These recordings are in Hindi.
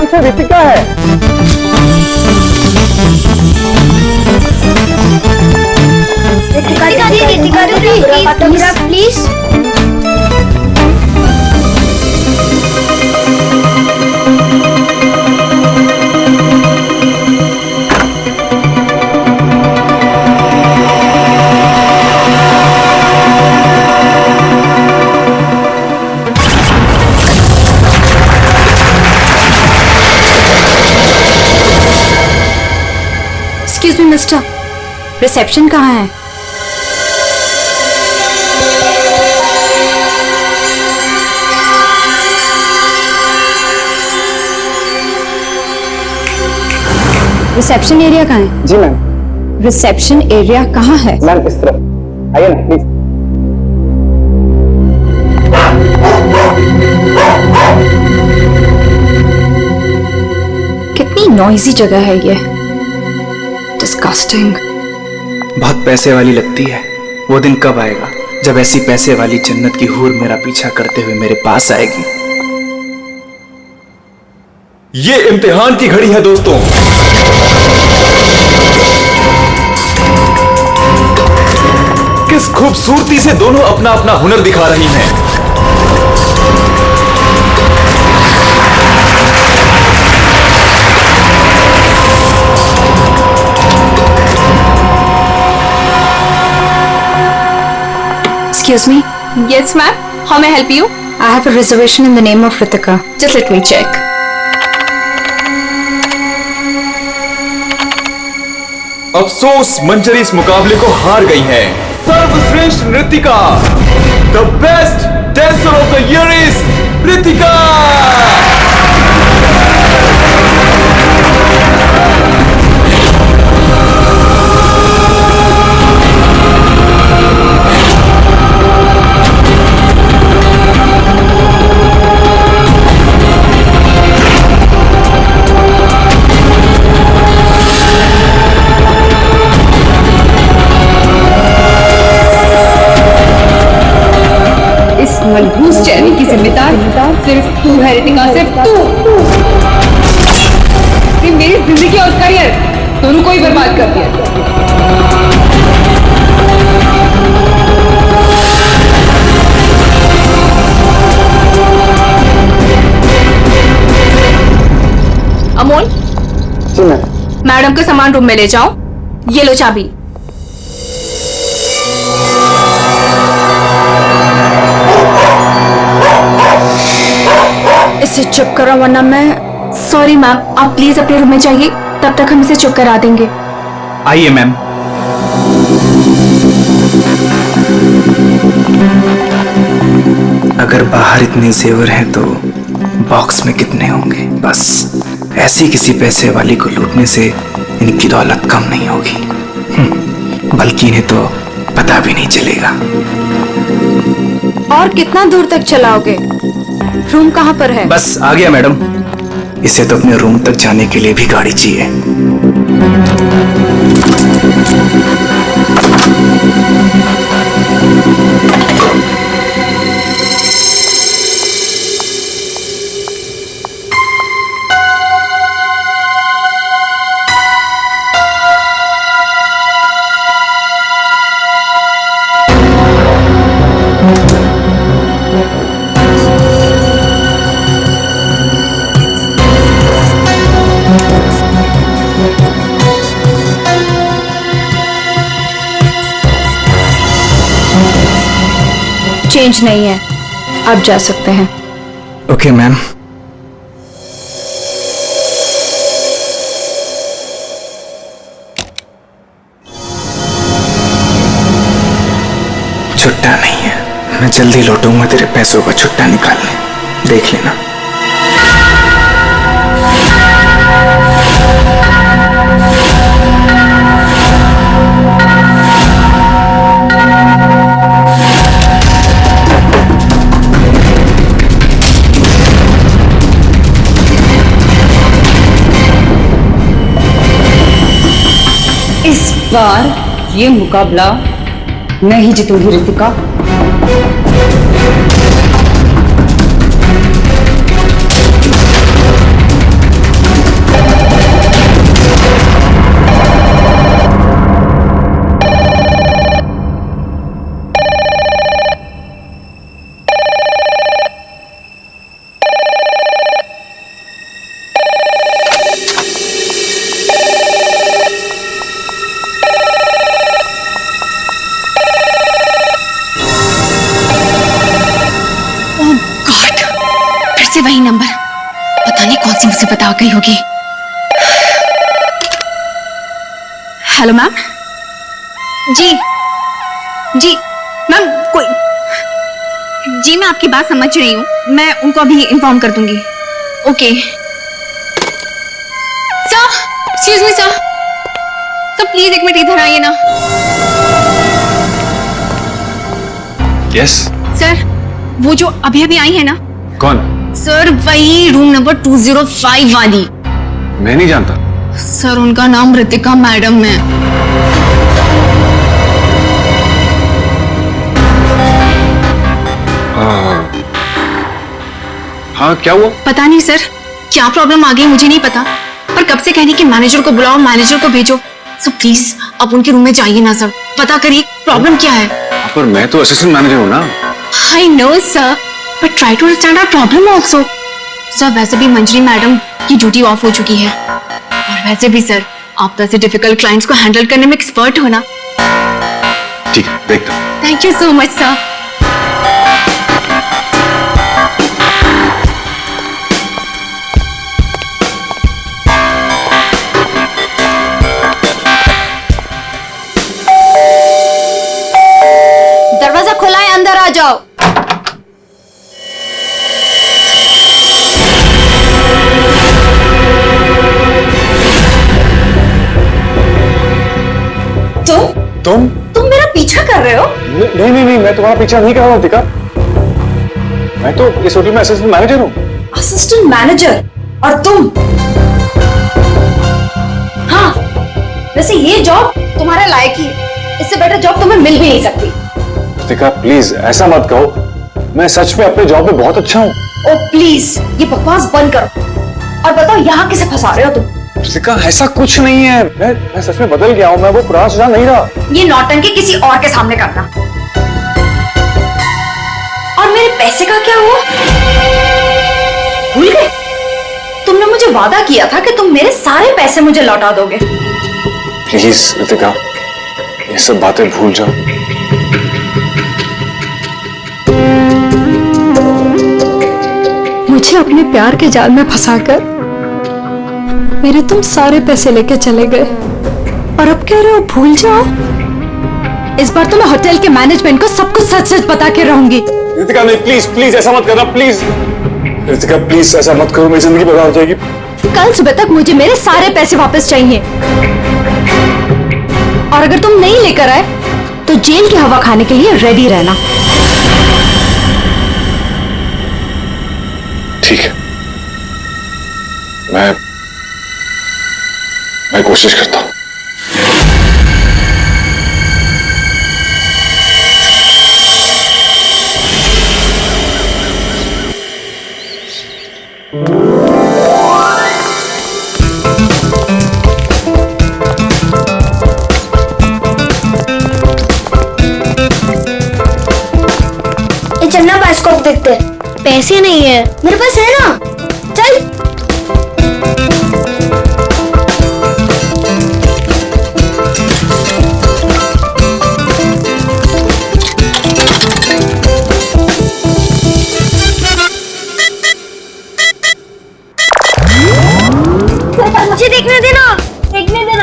नाम से रितिका है। रितिका दीदी, autograph please. Excuse me mister, reception कहाँ है? रिसेप्शन एरिया कहाँ है? जी मैम। रिसेप्शन एरिया कहाँ है? मैम इस तरफ आइए ना प्लीज। कितनी नॉइजी जगह है ये, डिस्गस्टिंग। बहुत पैसे वाली लगती है। वो दिन कब आएगा जब ऐसी पैसे वाली जन्नत की हूर मेरा पीछा करते हुए मेरे पास आएगी। ये इम्तिहान की घड़ी है दोस्तों। किस खूबसूरती से दोनों अपना अपना हुनर दिखा रही हैं। Excuse me? Yes ma'am, how may I help you? I have a reservation in the name of Ritika. Just let me check. अफसोस मंजरी इस मुकाबले को हार गई है। सर्वश्रेष्ठ नृतिका, the best dancer of the year is Ritika. मनहूस चेहरे की जिम्मेदार सिर्फ तू है रितिका, सिर्फ तू। मेरी जिंदगी और करियर दोनों को ही बर्बाद कर दिया। अमोल, जी मैम। मैडम का सामान रूम में ले जाओ। ये लो चाबी। इसे चुप करो वरना मैं। सॉरी मैम, आप प्लीज अपने रूम में जाइए, तब तक हम इसे चुप करा देंगे। आइए मैम। अगर बाहर इतने जेवर हैं तो बॉक्स में कितने होंगे। बस ऐसी किसी पैसे वाली को लूटने से इनकी दौलत कम नहीं होगी, बल्कि इन्हें तो पता भी नहीं चलेगा। और कितना दूर तक चलाओगे? रूम कहाँ पर है? बस आ गया मैडम। इसे तो अपने रूम तक जाने के लिए भी गाड़ी चाहिए। चेंज नहीं है, आप जा सकते हैं। Okay ma'am. छुट्टा नहीं है, मैं जल्दी लौटूंगा तेरे पैसों का छुट्टा निकालने, देख लेना। इस बार ये मुकाबला मैं ही जीतूंगी रितिका। से वही नंबर, पता नहीं कौन सी मुसीबत आ गई होगी। Hello ma'am. जी जी मैम, कोई जी, मैं आपकी बात समझ रही हूँ, मैं उनको अभी इन्फॉर्म कर दूंगी। Okay sir, excuse me sir, please एक मिनट इधर आइए ना। यस सर, वो जो अभी अभी आई है ना। कौन? सर वही रूम नंबर 205 वाली। मैं नहीं जानता सर, उनका नाम ऋतिका मैडम है। हाँ, क्या हुआ? पता नहीं सर, क्या प्रॉब्लम आ गई मुझे नहीं पता, पर कब से कहनी कि मैनेजर को बुलाओ, मैनेजर को भेजो। सर प्लीज आप उनके रूम में जाइए ना सर, पता करिए प्रॉब्लम क्या है। पर मैं तो असिस्टेंट मैनेजर हूँ ना। I know sir, but try to understand our problem also. Sir वैसे भी मंजरी मैडम की ड्यूटी ऑफ हो चुकी है, और वैसे भी सर आप तो ऐसे डिफिकल्ट क्लाइंट्स को हैंडल करने में एक्सपर्ट हो ना। ठीक है, देखता हूँ। Thank you so much sir. दरवाजा खुला है, अंदर आ जाओ। तुम मेरा पीछा कर रहे हो? नहीं, मैं तुम्हारा पीछा नहीं कर रहा हूँ ऋतिका। मैं तो इस होटल में असिस्टेंट मैनेजर हूँ। Assistant manager? और तुम? हाँ, वैसे ये जॉब तुम्हारे लायक ही है, इससे बेटर जॉब तुम्हें मिल भी नहीं सकती। ऋतिका प्लीज ऐसा मत कहो, मैं सच में अपने जॉब में बहुत अच्छा हूँ। ओ प्लीज ये बकवास बंद करो और बताओ यहाँ किसे फंसा रहे हो तुम? ऋतिका ऐसा कुछ नहीं है, मैं सच में बदल गया हूँ, मैं वो पुराना सुजान नहीं रहा। ये नौटंकी किसी और के सामने करना। और मेरे पैसे का क्या हुआ? भूल गए? तुमने मुझे वादा किया था कि तुम मेरे सारे पैसे मुझे लौटा दोगे। प्लीज ऋतिका ये सब बातें भूल जाओ। मुझे अपने प्यार के जाल में फंसाकर मेरे तुम सारे पैसे लेके चले गए, और अब कह रहे हो भूल जाओ। इस बार तो मैं होटल के मैनेजमेंट को सब कुछ सच सच बता के रहूंगी। ऋतिका नहीं, प्लीज ऐसा मत करना, प्लीज ऋतिका प्लीज ऐसा मत करो, मेरी जिंदगी बर्बाद हो जाएगी। कल सुबह तक मुझे मेरे सारे पैसे वापस चाहिए, और अगर तुम नहीं लेकर आए तो जेल की हवा खाने के लिए रेडी रहना। ठीक है, मैं कोशिश करता हूँ। चलना बास्कोप देखते। पैसे नहीं है मेरे पास, है ना? चल। मुझे देखने देना,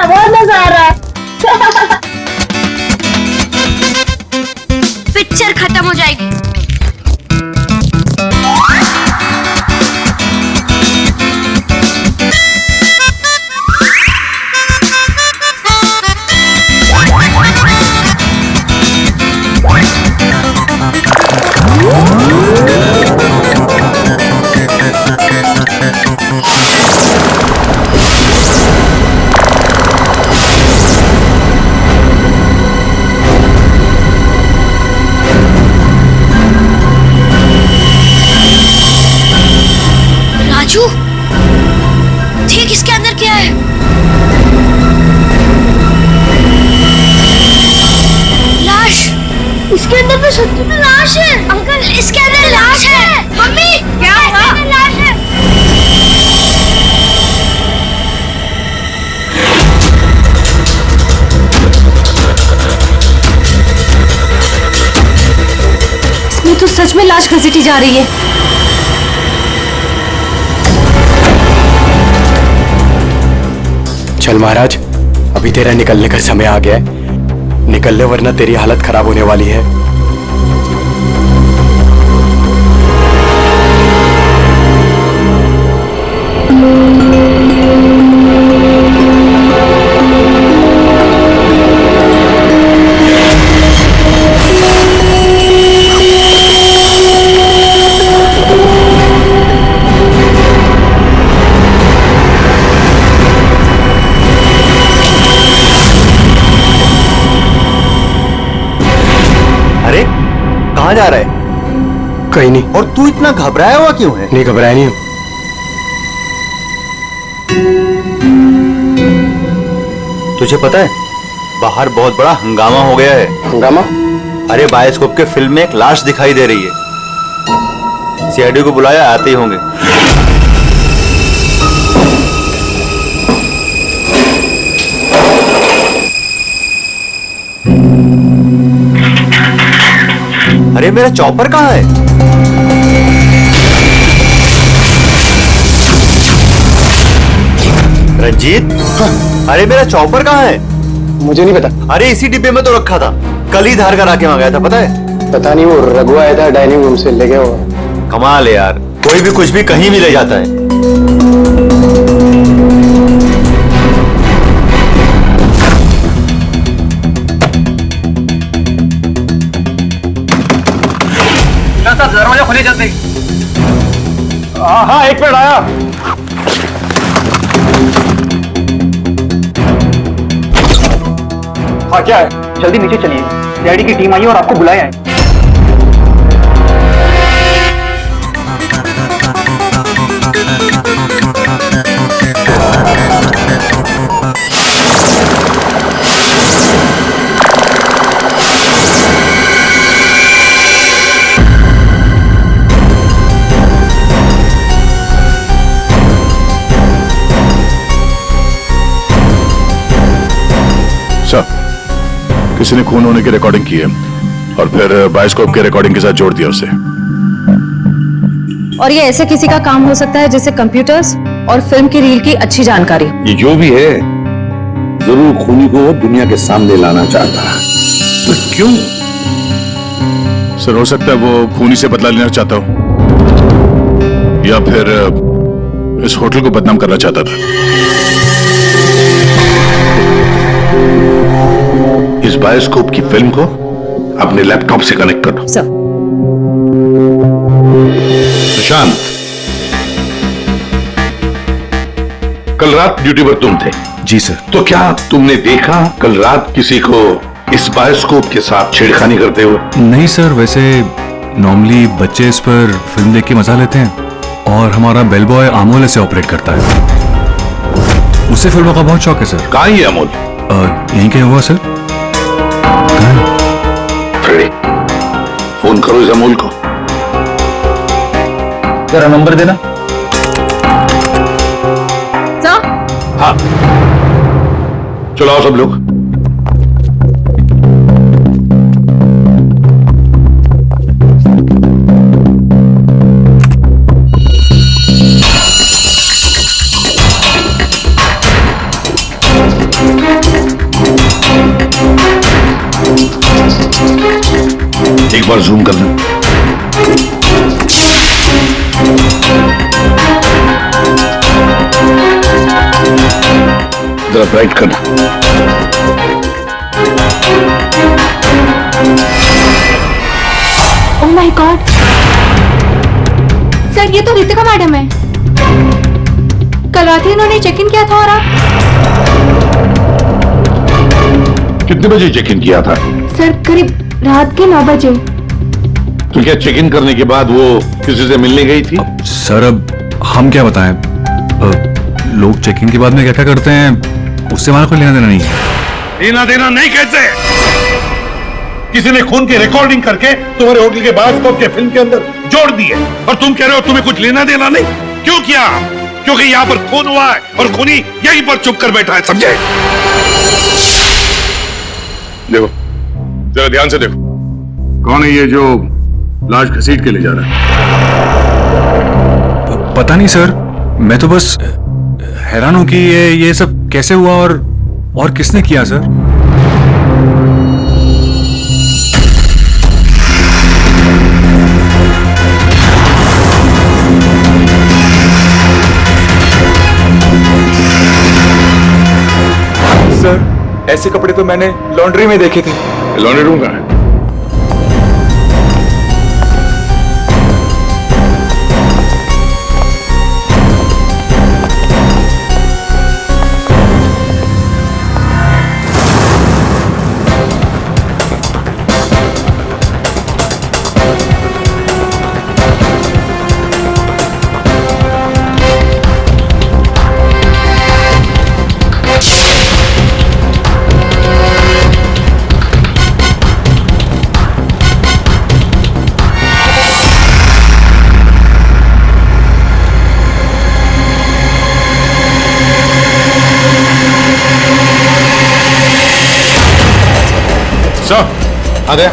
बहुत मजा आ रहा है। पिक्चर खत्म हो जाएगी। राजू, ठीक इसके अंदर क्या है? लाश। इसके अंदर तो सच में लाश है। अंकल इसके अंदर लाश है। मम्मी क्या हुआ? लाश है। इसमें तो सच में लाश घसीटी जा रही है। चल महाराज, अभी तेरा निकलने का समय आ गया है। निकल ले वरना तेरी हालत खराब होने वाली है। अरे कहाँ जा रहा है? कहीं नहीं। और तू इतना घबराया हुआ क्यों है? नहीं घबराया नहीं हूं। तुझे पता है बाहर बहुत बड़ा हंगामा हो गया है। हंगामा? अरे बायोस्कोप के फिल्म में एक लाश दिखाई दे रही है। सीआईडी को बुलाया, आते ही होंगे। अरे मेरा चॉपर कहाँ है? रंजीत, अरे मेरा चॉपर कहाँ है? मुझे नहीं पता। अरे इसी डिब्बे में तो रखा था, कल ही धार करा के मंगाया था, पता है? पता नहीं, वो रघु आया था डाइनिंग रूम से, ले गया होगा। कमाल है यार, कोई भी कुछ भी कहीं भी ले जाता है। दरवाजा खोलिए जल्दी। हाँ, एक मिनट आया। हाँ क्या है? जल्दी नीचे चलिए, सीआईडी की टीम आई है और आपको बुलाया है। किसी ने खून होने की रिकॉर्डिंग की है और फिर बायोस्कोप के रिकॉर्डिंग के साथ जोड़ दिया उसे। और ये ऐसे किसी का काम हो सकता है जिसे कंप्यूटर्स और फिल्म की रील की अच्छी जानकारी। ये जो भी है जरूर खूनी को दुनिया के सामने लाना चाहता है। तो क्यों? सर हो सकता है वो खूनी से बदला लेना चाहता हो या फिर इस होटल को बदनाम करना चाहता था। इस बायोस्कोप की फिल्म को अपने लैपटॉप से कनेक्ट करो। सर। सुशांत, कल रात ड्यूटी पर तुम थे? जी सर। तो क्या तुमने देखा कल रात किसी को इस बायोस्कोप के साथ छेड़खानी करते हुए? नहीं सर, वैसे नॉर्मली बच्चे इस पर फिल्म देख के मजा लेते हैं और हमारा बेल बॉय अमोल इसे ऑपरेट करता है। उसे फिल्मों का बहुत शौक है सर। कहाँ है अमोल? यहीं कहीं हुआ सर। फ्रेडी, फोन करो इस अमोल को। जरा नंबर देना। सर? हाँ, चलो आओ सब लोग। एक बार जूम कर लें। जरा ब्राइट करना। ओह माय गॉड सर, ये तो रितिका मैडम है। कल रात ही इन्होंने चेक इन किया था। और आप? कितने बजे चेक इन किया था? सर करीब रात के 9 बजे। तो क्या चेक इन करने के बाद वो किसी से मिलने गई थी? सर अब हम क्या बताएं, लोग चेक इन के बाद में क्या क्या करते हैं उससे हमारा कोई लेना देना नहीं है। लेना देना नहीं कैसे? किसी ने खून की रिकॉर्डिंग करके तुम्हारे होटल के बायोस्कोप के फिल्म के अंदर जोड़ दी है और तुम कह रहे हो तुम्हें कुछ लेना देना नहीं? क्यों किया? क्योंकि यहाँ पर खून हुआ है और खूनी यहीं पर चुप कर बैठा है, समझे? देखो जरा ध्यान से देखो, कौन है ये जो लाश घसीट के ले जा रहा है? पता नहीं सर, मैं तो बस हैरान हूं कि ये सब कैसे हुआ और किसने किया सर? सर ऐसे कपड़े तो मैंने लॉन्ड्री में देखे थे। लॉन्ड्री रूम कहाँ है? आ गया।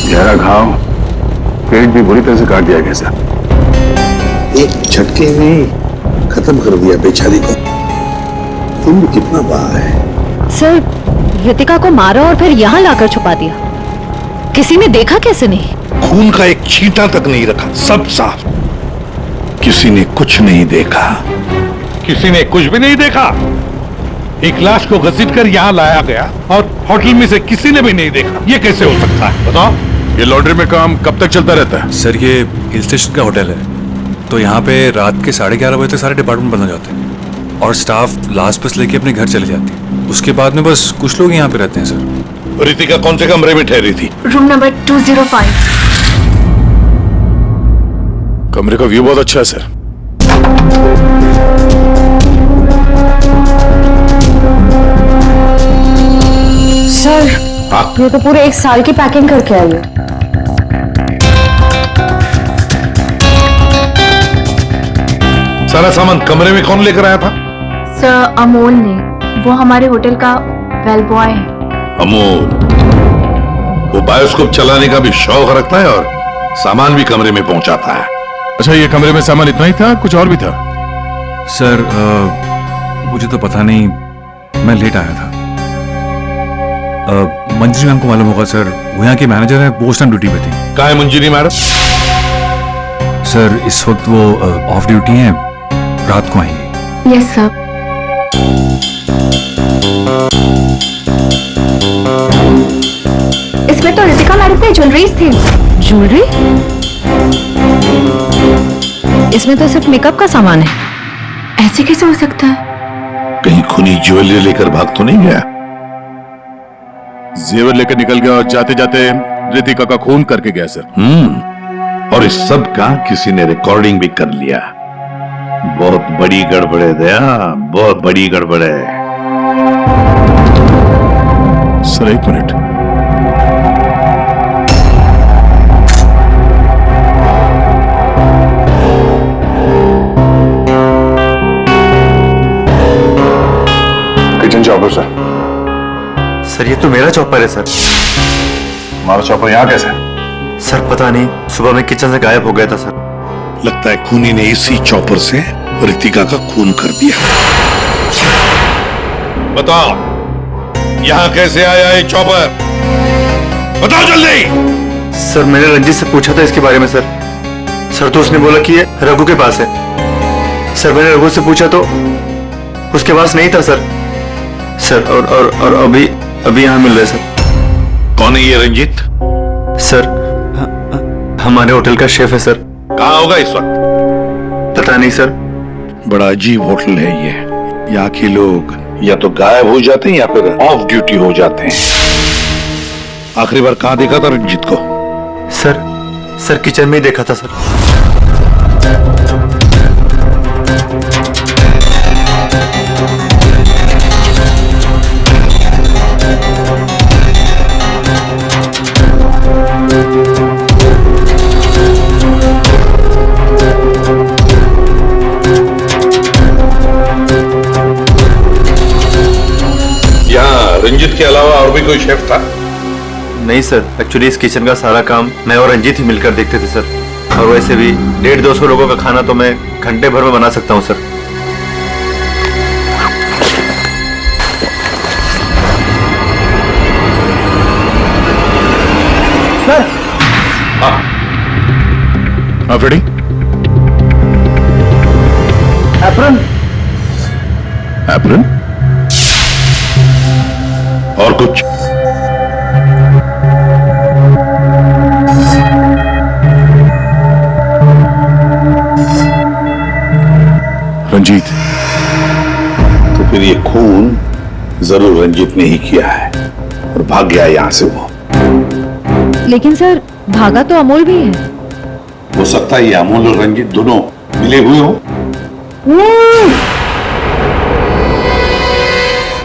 गहरा घाव, पेट भी बुरी तरह से काट दिया गया सर। एक झटके में खत्म कर दिया बेचारी को। तुम कितना बड़ा है सर, रितिका को मारा और फिर यहाँ लाकर छुपा दिया। किसी ने देखा कैसे नहीं? खून का एक छींटा तक नहीं रखा, सब साफ। किसी ने कुछ नहीं देखा। किसी ने कुछ भी नहीं देखा। एक लाश को घसीटकर यहाँ लाया गया और होटल में से किसी ने भी नहीं देखा। ये कैसे हो सकता है बताओ? ये लॉन्ड्री में काम कब तक चलता रहता है? सर ये हिल स्टेशन का होटल है, तो यहाँ पे रात के 11:30 बजे तक सारे डिपार्टमेंट बंद हो जाते हैं और स्टाफ लास्ट बस लेके अपने घर चले जाती है। उसके बाद में बस कुछ लोग यहाँ पे रहते हैं सर। रितिका कौन से कमरे में ठहरी थी? Room number 205। कमरे का व्यू बहुत अच्छा है सर। सर ये तो पूरे 1 साल की पैकिंग करके आई है। सारा सामान कमरे में कौन लेकर आया था? सर अमोल ने, वो हमारे होटल का बेल बॉय है। अमोल, वो बायोस्कोप चलाने का भी शौक रखता है और सामान भी कमरे में पहुंचाता है। अच्छा ये कमरे में सामान इतना ही था, कुछ और भी था? सर मुझे तो पता नहीं, मैं लेट आया था। मंजरी मैम को मालूम होगा सर, वो यहाँ की मैनेजर है, पोस्ट ऑन ड्यूटी पे थी। कहाँ है मंजरी मैडम? सर इस वक्त वो ऑफ ड्यूटी हैं, रात को आएंगे। Yes sir. इसमें तो रितिका मैडम की ज्वेलरीज थी। ज्वेलरी? इसमें तो सिर्फ मेकअप का सामान है। ऐसे कैसे हो सकता है? कहीं खूनी ज्वेलरी लेकर भाग तो नहीं गया? जेवर लेकर निकल गया और जाते जाते रितिका का खून करके गया सर। और इस सब का किसी ने रिकॉर्डिंग भी कर लिया। बहुत बड़ी गड़बड़ है दया, बहुत बड़ी गड़बड़ है। Sir 1 minute. Kitchen chopper sir. Sir ये तो मेरा चॉपर है सर। हमारा चॉपर यहाँ कैसे? सर पता नहीं, सुबह में किचन से गायब हो गया था सर। लगता है खूनी ने इसी चॉपर से रितिका का खून कर दिया। बताओ यहाँ कैसे आया ये चॉपर? बताओ जल्दी। सर मैंने रंजीत से पूछा था इसके बारे में सर। सर तो उसने बोला कि ये रघु के पास है। सर मैंने रघु से पूछा तो उसके पास नहीं था सर। सर और अभी यहाँ मिल रहे सर। कौन है ये रंजीत? सर हमारे होटल का शेफ है सर। कहाँ होगा इस वक्त? पता नहीं सर। बड़ा अजीब होटल है ये। यहाँ के लोग या तो गायब हो जाते हैं या फिर ऑफ ड्यूटी हो जाते हैं। आखिरी बार कहाँ देखा था रंजीत को? सर किचन में ही देखा था सर। शेफ था? नहीं सर, एक्चुअली इस किचन का सारा काम मैं और रंजीत ही मिलकर देखते थे सर। और वैसे भी 150-200 लोगों का खाना तो मैं घंटे भर में बना सकता हूँ सर। हाँ फ्रेडी, एप्रन। एप्रन और कुछ? रंजीत, तो फिर ये खून जरूर रंजीत ने ही किया है और भाग गया यहां से वो। लेकिन सर, भागा तो अमोल भी है। हो सकता है ये अमोल और रंजीत दोनों मिले हुए हो।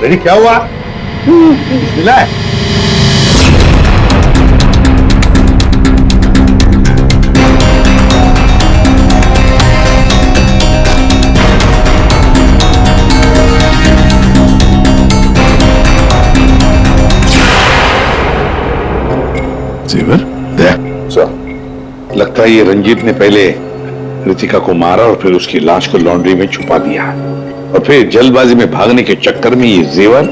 रेडी, क्या हुआ? मिला है? जेवर? लगता है ये रंजीत ने पहले रितिका को मारा और फिर उसकी लाश को लॉन्ड्री में छुपा दिया और फिर जल्दबाजी में भागने के चक्कर में ये जेवर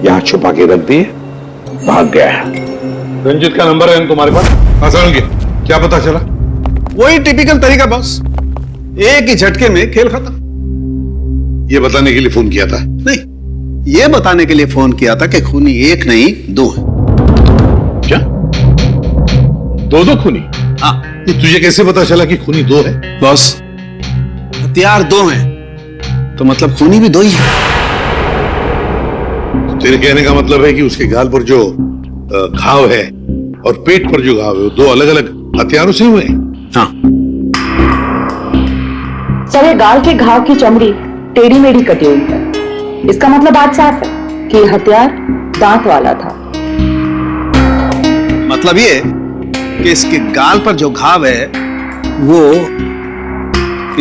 यहाँ छुपा के रख दिए, भाग गया है। रंजीत का नंबर है तुम्हारे पास? हाँ सर, क्या पता चला? वही टिपिकल तरीका बॉस, एक ही झटके में खेल खत्म। ये बताने के लिए फोन किया था? नहीं, ये बताने के लिए फोन किया था कि खूनी एक नहीं दो है। क्या? दो खूनी? हाँ। तुझे कैसे पता चला कि खूनी दो है? बॉस, हथियार दो हैं तो मतलब खूनी भी दो ही है। तेरे कहने का मतलब है कि उसके गाल पर जो घाव है और पेट पर जो घाव है वो दो अलग अलग हथियारों से हुए हैं? हाँ। सर, ये गाल के घाव की चमड़ी टेढ़ी मेढ़ी कटी हुई है। इसका मतलब बात साफ है कि हथियार दांत वाला था। मतलब ये कि इसके गाल पर जो घाव है वो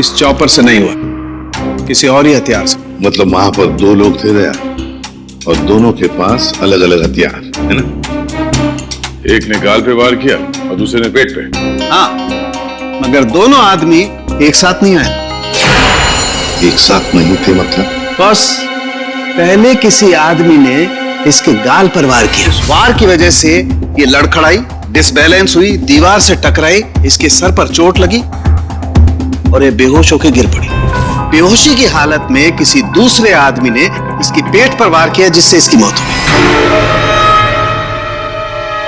इस चॉपर से नहीं हुआ, किसी और ही हथियार से। मतलब वहां पर दो लोग थे दया, और दोनों के पास अलग अलग हथियार है ना? एक ने गाल पे वार किया और दूसरे ने पेट पे। हाँ, मगर दोनों आदमी एक साथ नहीं आए। एक साथ नहीं थे मतलब? बस पहले किसी आदमी ने इसके गाल पर वार किया, वार की वजह से ये लड़खड़ाई, डिसबैलेंस हुई, दीवार से टकराई, इसके सर पर चोट लगी और ये बेहोश होकर गिर पड़ी। बेहोशी की हालत में किसी दूसरे आदमी ने इसके पेट पर वार किया जिससे इसकी मौत हो गई।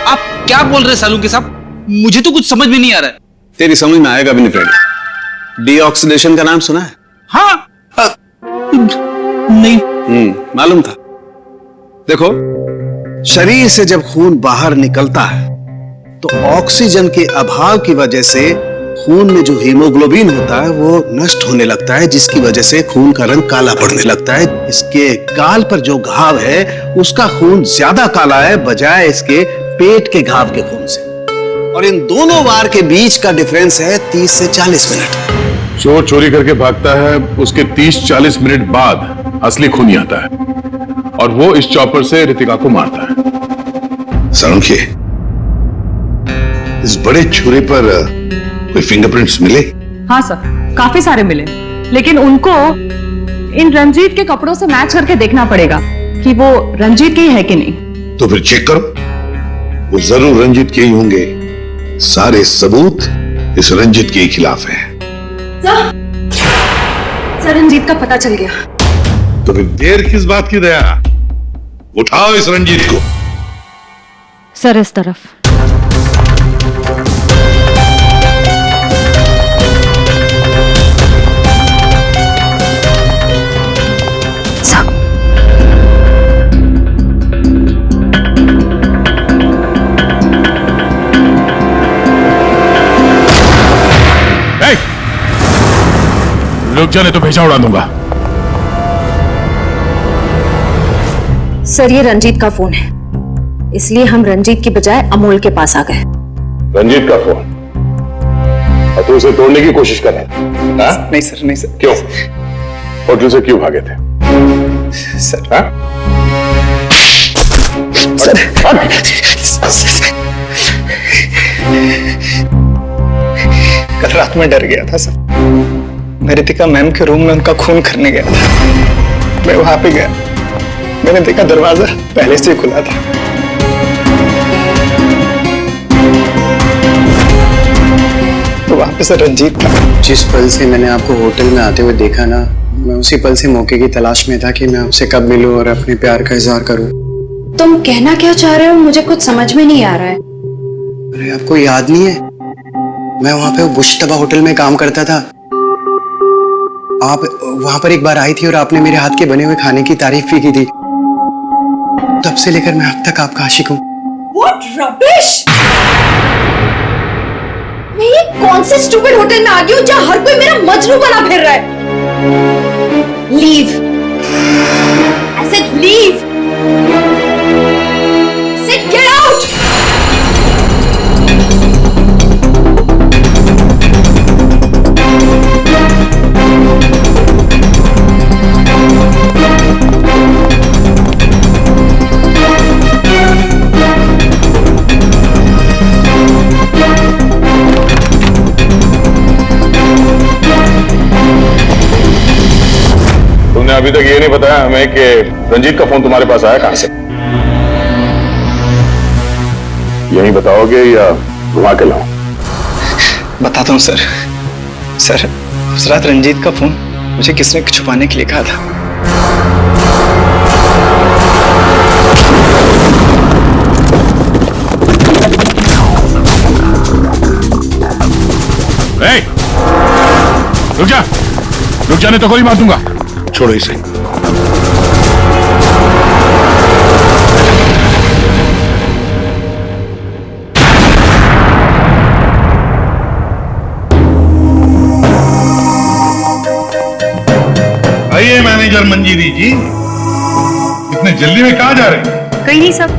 आप क्या बोल रहे हैं सालुंके साहब? मुझे तो कुछ समझ में नहीं आ रहा है। तेरी समझ में आएगा भी नहीं फ्रेंड। डीऑक्सीडेशन का नाम सुना है? हाँ। नहीं। मालूम था। देखो, शरीर से जब खून बाहर निकलता है तो ऑक्सीजन के अभाव की वजह से खून में जो हीमोग्लोबिन होता है वो नष्ट होने लगता है, जिसकी वजह से खून का रंग काला पड़ने लगता है। इसके गाल पर जो घाव है उसका खून ज्यादा काला है बजाय इसके पेट के घाव के खून से, और इन दोनों वार के बीच का डिफरेंस है 30 से 40 मिनट। चोर चोरी करके भागता है, उसके 30-40 मिनट बाद असली खूनी आता है और वो इस चॉपर से रितिका को मारता है। सालुंके, इस बड़े छुरे पर कोई फिंगरप्रिंट्स मिले? हाँ सर, काफी सारे मिले, लेकिन उनको इन रंजीत के कपड़ों से मैच करके देखना पड़ेगा कि वो रंजीत के ही है कि नहीं। तो फिर चेक करो, वो जरूर रंजीत के ही होंगे। सारे सबूत इस रंजीत के ही खिलाफ हैं। सर, रंजीत का पता चल गया। तो फिर देर किस बात की दया? उठाओ इस रंजीत को। सर, इस तरफ। रुक जाने तो भेजा उड़ा दूंगा। सर, ये रंजीत का फोन है, इसलिए हम रंजीत की बजाय अमोल के पास आ गए। रंजीत का फोन? और तू उसे तोड़ने की कोशिश कर रहा था? नहीं सर, नहीं सर। क्यों? होटल से क्यों भागे थे सर? कल रात में डर गया था सर। मैं रितिका मैम के रूम में उनका खून करने गया था। मैं वहां पे गया, मैंने देखा दरवाजा पहले से ही खुला था। तो वहां पे सर रंजीत था। जिस पल से मैंने आपको होटल में आते हुए देखा ना, मैं उसी पल से मौके की तलाश में था कि मैं आपसे कब मिलूं और अपने प्यार का इजहार करूं। तुम कहना क्या चाह रहे हो मुझे कुछ समझ में नहीं आ रहा है। अरे आपको याद नहीं है, मैं वहां पे बुशतबा होटल में काम करता था। आप वहां पर एक बार आई थी और आपने मेरे हाथ के बने हुए खाने की तारीफ भी की थी। तब से लेकर मैं अब तक आपका आशिक हूँ। What rubbish! मैं ये कौन से स्टूपिड होटल में आ गई हूँ जहाँ हर कोई मेरा मजनू बना फिर रहा है। Leave. I said leave. Said get out. तुमने अभी तक ये नहीं बताया हमें कि रंजीत का फोन तुम्हारे पास आया कहां से? यही बताओगे या घुमा के लाऊं? बताता हूँ सर। सर, उस रात रंजीत का फोन मुझे किसने छुपाने के लिए कहा था। ए, रुक जाने तो गोली मार दूंगा। छोड़ो इसे। आइए मैनेजर मंजीरी जी, इतने जल्दी में कहां जा रहे हैं? कहीं नहीं सब।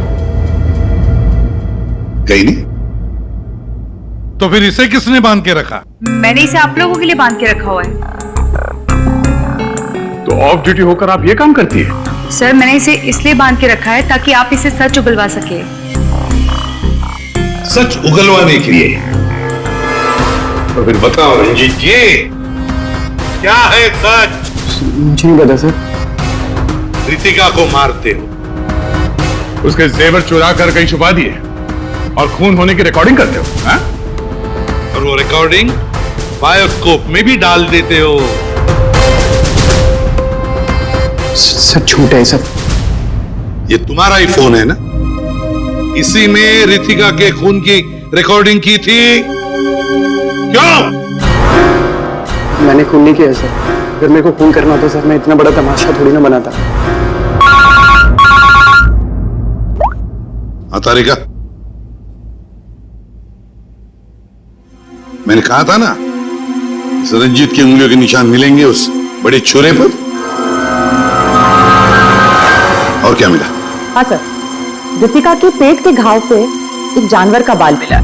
कहीं नहीं? तो फिर इसे किसने बांध के रखा? मैंने इसे आप लोगों के लिए बांध के रखा हुआ है। तो ऑफ ड्यूटी होकर आप ये काम करती है? सर, मैंने इसे इसलिए बांध के रखा है ताकि आप इसे सच उगलवा सके। सच उगलवाने के लिए? तो फिर बताओ रंजीत जी, क्या है सच? मुझे नहीं पता सर। रितिका को मारते हो, उसके जेवर चुरा कर कहीं छुपा दिए और खून होने की रिकॉर्डिंग करते हो, हाँ? और वो रिकॉर्डिंग बायोस्कोप में भी डाल देते हो। सब झूठ है सब। ये तुम्हारा ही फोन है ना? इसी में रितिका के खून की रिकॉर्डिंग की थी। क्यों? मैंने खून नहीं किया सर। अगर मेरे को खून करना होता सर, मैं इतना बड़ा तमाशा थोड़ी ना बनाता। हाँ तारिका, मैंने कहा था ना, इस रंजीत की उंगलियों के निशान मिलेंगे उस बड़े छुरे पर। और क्या मिला? हाँ सर, रितिका के पेट के घाव पे एक जानवर का बाल मिला।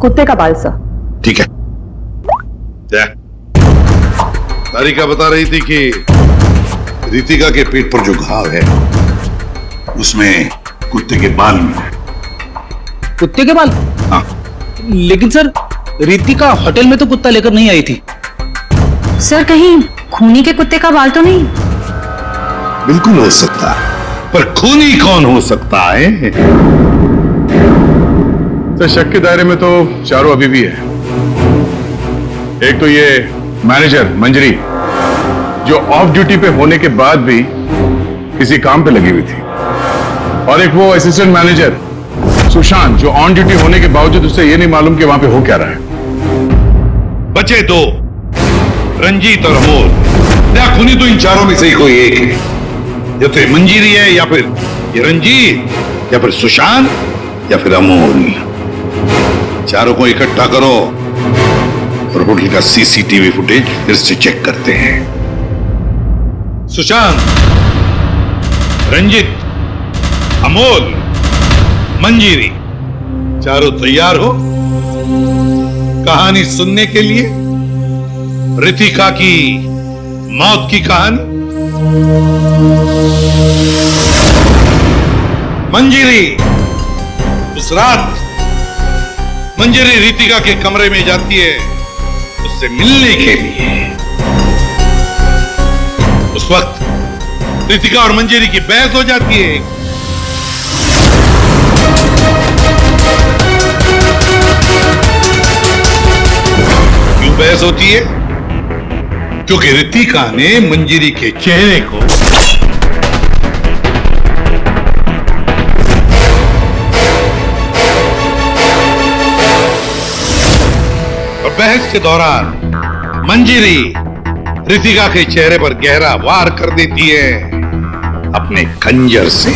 कुत्ते का बाल सर। ठीक है। क्या तारिका बता रही थी कि रितिका के पेट पर जो घाव है उसमें कुत्ते के बाल मिले। कुत्ते के बाल? हाँ। लेकिन सर, रितिका होटल में तो कुत्ता लेकर नहीं आई थी। सर, कहीं खूनी के कुत्ते का बाल तो नहीं? बिल्कुल हो सकता है, पर खूनी कौन हो सकता है? तो शक के दायरे में तो चारों अभी भी है। एक तो ये मैनेजर मंजरी, जो ऑफ ड्यूटी पे होने के बाद भी किसी काम पे लगी हुई थी, और एक वो असिस्टेंट मैनेजर सुशांत, जो ऑन ड्यूटी होने के बावजूद उसे ये नहीं मालूम कि वहां पे हो क्या रहा है। बचे दो, रंजीत और अमोल। या खूनी तो इन चारों में से ही कोई एक है। या तो ये मंजीरी है, या फिर ये रंजीत, या फिर सुशांत, या फिर अमोल। चारों को इकट्ठा करो और होटल का सीसीटीवी फुटेज फिर से चेक करते हैं। सुशांत, रंजीत, अमोल, मंजीरी, चारों तैयार हो कहानी सुनने के लिए? रितिका की मौत की कहानी। मंजरी उस रात मंजरी रितिका के कमरे में जाती है उससे मिलने के लिए। उस वक्त रितिका और मंजरी की बहस हो जाती है। क्यों बहस होती है? क्योंकि रितिका ने मंजरी के चेहरे को और बहस के दौरान मंजरी रितिका के चेहरे पर गहरा वार कर देती है अपने खंजर से।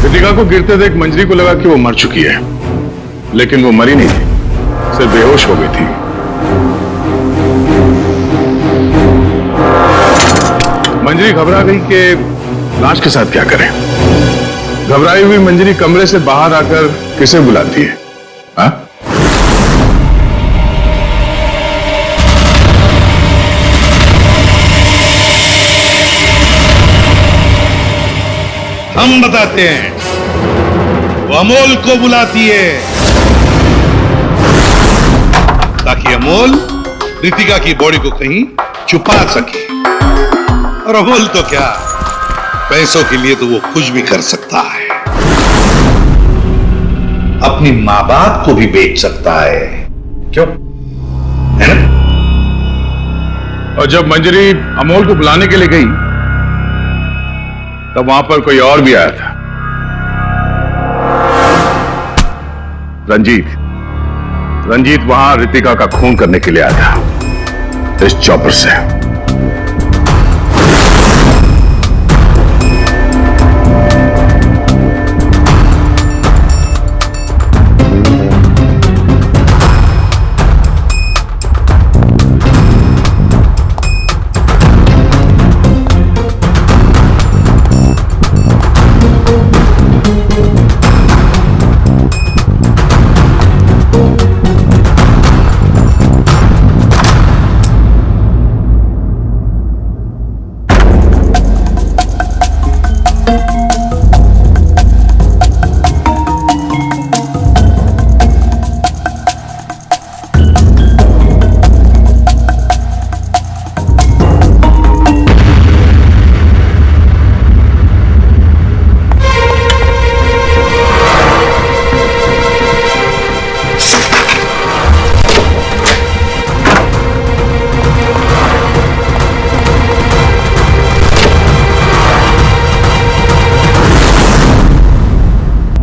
रितिका को गिरते देख मंजरी को लगा कि वो मर चुकी है, लेकिन वो मरी नहीं थी, सिर्फ बेहोश हो गई थी। मंजरी घबरा गई कि लाश के साथ क्या करें। घबराई हुई मंजरी कमरे से बाहर आकर किसे बुलाती है? हाँ? हम बताते हैं, वो अमोल को बुलाती है ताकि अमोल रितिका की बॉडी को कहीं छुपा सके। और अमोल तो क्या, पैसों के लिए तो वो कुछ भी कर सकता है, अपनी मां बाप को भी बेच सकता है। क्यों? है ना? और जब मंजरी अमोल को बुलाने के लिए गई तब वहां पर कोई और भी आया था। रंजीत वहां रितिका का खून करने के लिए आया था इस चॉपर से।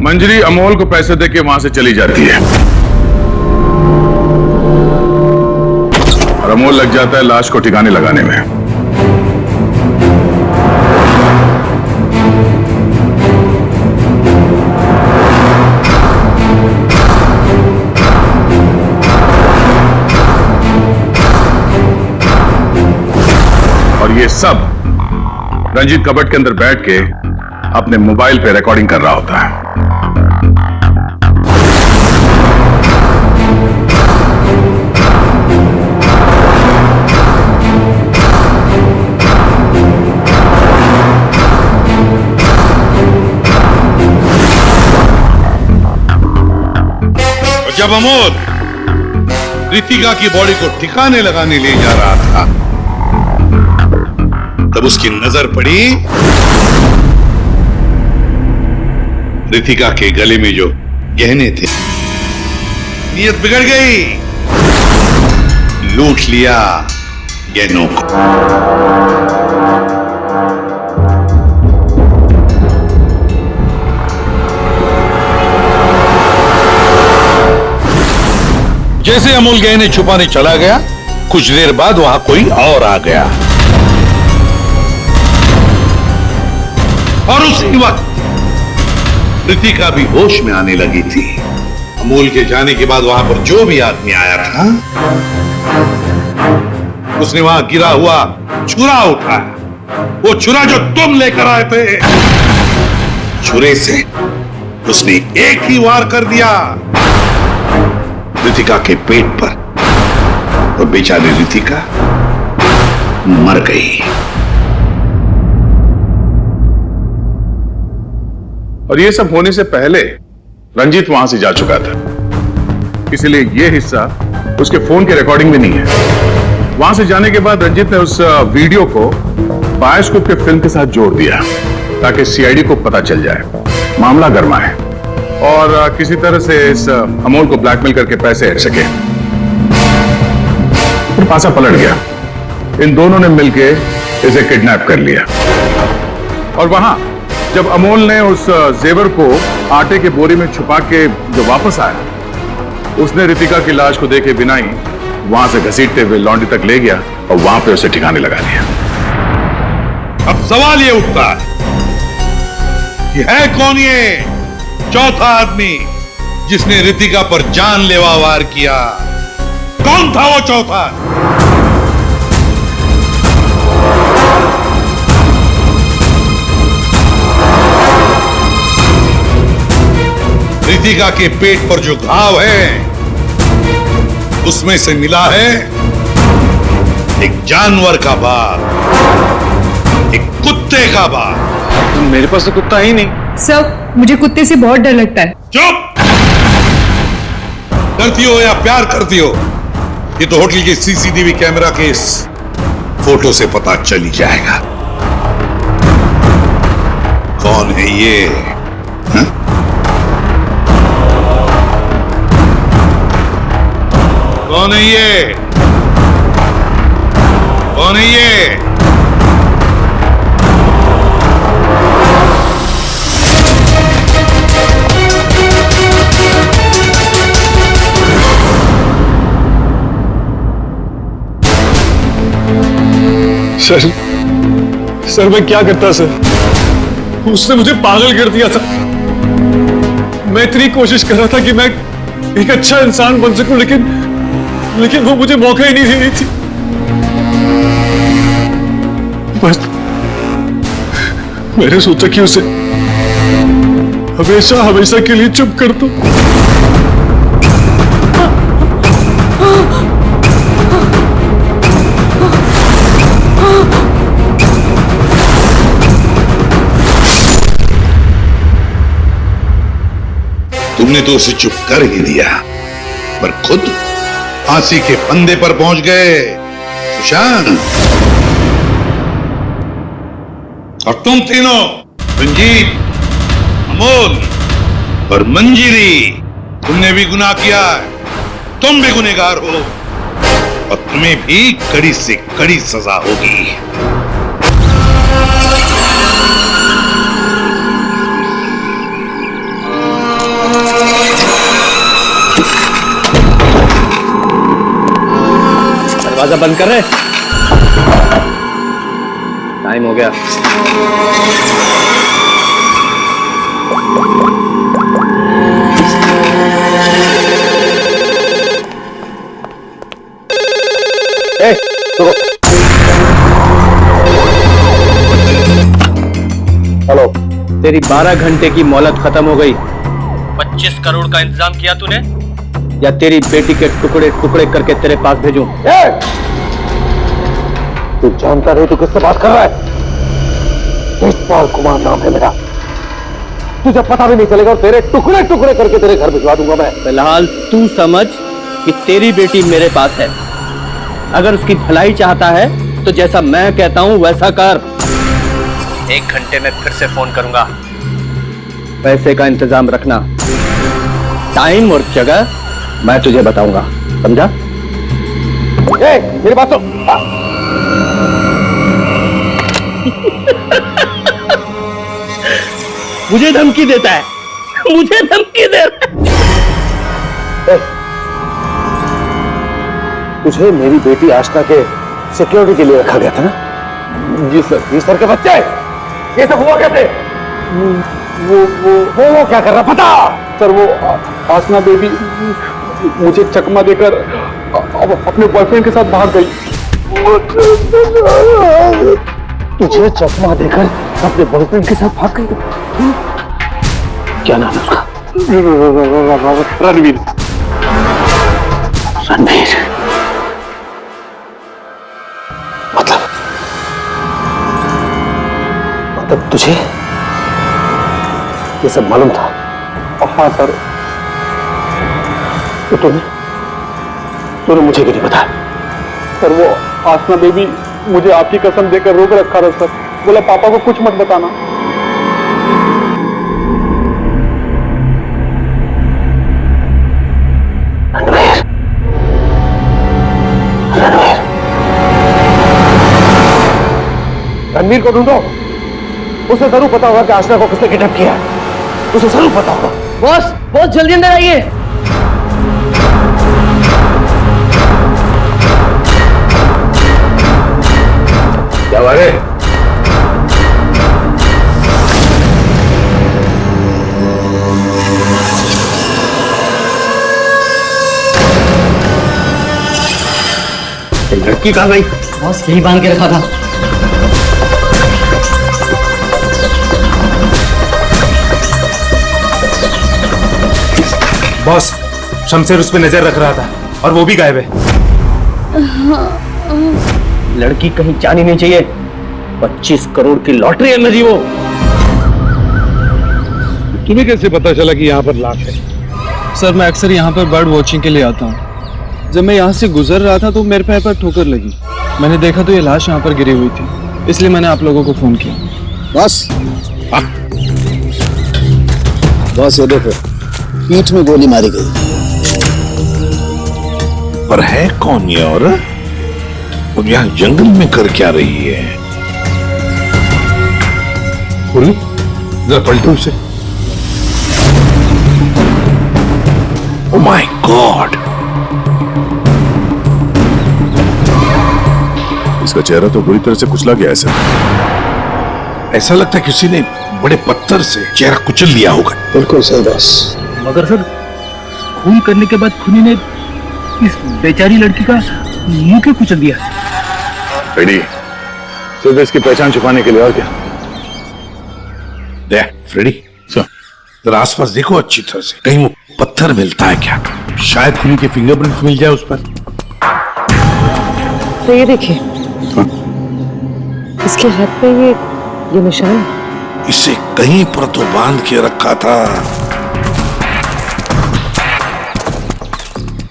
मंजरी अमोल को पैसे देके वहां से चली जाती है और अमोल लग जाता है लाश को ठिकाने लगाने में। और ये सब रंजीत कबट के अंदर बैठ के अपने मोबाइल पे रिकॉर्डिंग कर रहा होता है। जब अमोल रितिका की बॉडी को ठिकाने लगाने ले जा रहा था तब उसकी नजर पड़ी रितिका के गले में जो गहने थे। नीयत बिगड़ गई, लूट लिया गहनों को। जैसे अमोल गहने छुपाने चला गया, कुछ देर बाद वहां कोई और आ गया और उसी वक्त रितिका भी होश में आने लगी थी। अमोल के जाने के बाद वहां पर जो भी आदमी आया था उसने वहां गिरा हुआ छुरा उठाया। वो छुरा जो तुम लेकर आए थे, छुरे से उसने एक ही वार कर दिया रितिका के पेट पर और बेचारी रितिका मर गई। और ये सब होने से पहले रंजीत वहां से जा चुका था, इसलिए ये हिस्सा उसके फोन के रिकॉर्डिंग में नहीं है। वहां से जाने के बाद रंजीत ने उस वीडियो को बायोस्कोप के फिल्म के साथ जोड़ दिया ताकि सीआईडी को पता चल जाए मामला गर्मा है और किसी तरह से इस अमोल को ब्लैकमेल करके पैसे हट सके। फिर पासा पलट गया, इन दोनों ने मिलकर इसे किडनैप कर लिया। और वहां जब अमोल ने उस जेवर को आटे के बोरी में छुपा के जो वापस आया, उसने रितिका की लाश को देखे बिना ही वहां से घसीटते हुए लॉन्ड्री तक ले गया और वहां पे उसे ठिकाने लगा दिया। अब सवाल ये उठता है कि है कौन ये चौथा आदमी जिसने रितिका पर जानलेवा वार किया? कौन था वो चौथा? रितिका के पेट पर जो घाव है उसमें से मिला है एक जानवर का बाल, एक कुत्ते का बाल। मेरे पास तो कुत्ता ही नहीं। सर, मुझे कुत्ते से बहुत डर लगता है। चुप! डरती हो या प्यार करती हो, ये तो होटल के सीसीटीवी कैमरा के इस फोटो से पता चल ही जाएगा कौन है ये। हा? कौन है ये? कौन है ये? सर मैं क्या करता सर? उसने मुझे पागल कर दिया था। मैं इतनी कोशिश कर रहा था कि मैं एक अच्छा इंसान बन सकूं, लेकिन वो मुझे मौका ही नहीं दे रही थी। बस मैंने सोचा कि उसे हमेशा हमेशा के लिए चुप कर दूं। तुमने तो उसे चुप कर ही दिया, पर खुद फांसी के फंदे पर पहुंच गए सुशांत। और तुम तीनों, रंजीत, अमोल और मंजीरी, तुमने भी गुनाह किया है। तुम भी गुनहगार हो और तुम्हें भी कड़ी से कड़ी सजा होगी। दरवाजा बंद कर रहे? टाइम हो गया। हेलो, तेरी 12 घंटे की मोहलत खत्म हो गई। 25 करोड़ का इंतजाम किया तूने, या तेरी बेटी के टुकड़े टुकड़े करके तेरे पास भेजूं? तू जानता नहीं तू किससे बात कर रहा है? यशपाल कुमार नाम है मेरा। तुझे पता भी नहीं चलेगा और तेरे टुकड़े टुकड़े करके तेरे घर भिजवा दूंगा मैं। फिलहाल तू समझ कि तेरी बेटी मेरे पास है। अगर उसकी भलाई चाहता है तो जैसा मैं कहता हूं वैसा कर। 1 घंटे में फिर से फोन करूंगा। पैसे का इंतजाम रखना, टाइम और जगह मैं तुझे बताऊंगा, समझा? मेरी बात सुन। मुझे धमकी देता है, मुझे धमकी दे रहा है। तुझे मेरी बेटी आशना के सिक्योरिटी के लिए रखा गया था ना? जी सर। जी सर के बच्चे, ये सब हुआ कैसे? वो क्या कर रहा पता? सर वो आसना बेबी मुझे चकमा देकर अब अपने बॉयफ्रेंड के साथ भाग गई। तुझे चकमा देकर अपने बॉयफ्रेंड के साथ भाग गई? क्या नाम है उसका? रणवीर। तुझे ये सब मालूम था? हाँ सर। तो तूने मुझे क्यों नहीं बताया? सर वो आसना बेबी मुझे आपकी कसम देकर रोक रखा था सर। बोला पापा को कुछ मत बताना। रणवीर को ढूंढो। उसे जरूर पता होगा कि आशना को किसने किडनैप किया है। उसे जरूर पता होगा। बॉस बहुत जल्दी अंदर आइए। क्या बात है? लड़की कहाँ गई? बॉस यही बांध के रखा था। बॉस, शमशेर उस पर नजर रख रहा था और वो भी गायब है। लड़की कहीं जानी नहीं चाहिए। 25 करोड़ की लॉटरी है मेरी वो। तुम्हें कैसे पता चला कि यहाँ पर लाश है? सर मैं अक्सर यहाँ पर बर्ड वॉचिंग के लिए आता हूँ। जब मैं यहाँ से गुजर रहा था तो मेरे पैर पर ठोकर लगी। मैंने देखा तो ये लाश यहाँ पर गिरी हुई थी, इसलिए मैंने आप लोगों को फोन किया। बस बस ये देखो, पीठ में गोली मारी गई। पर है कौन ये औरत? और यहाँ जंगल में कर क्या रही है? जरा पलटो उसे। ओह माय गॉड, इसका चेहरा तो बुरी तरह से कुचला गया है सर। ऐसा लगता है किसी ने बड़े पत्थर से चेहरा कुचल लिया होगा। बिल्कुल सही बस। मगर सर खून करने के बाद खूनी ने इस बेचारी लड़की का मुंह क्यों कुचल दिया? रेडी, सिर्फ इसकी पहचान छुपाने के लिए, और क्या? देख फ्रेडी, जरा आसपास देखो अच्छी तरह से, कहीं वो पत्थर मिलता है क्या? शायद खूनी के फिंगरप्रिंट मिल जाए उस पर। तो ये देखिए, इसके हाथ पे ये निशान है। इसे कहीं पर तो बांध के रखा था।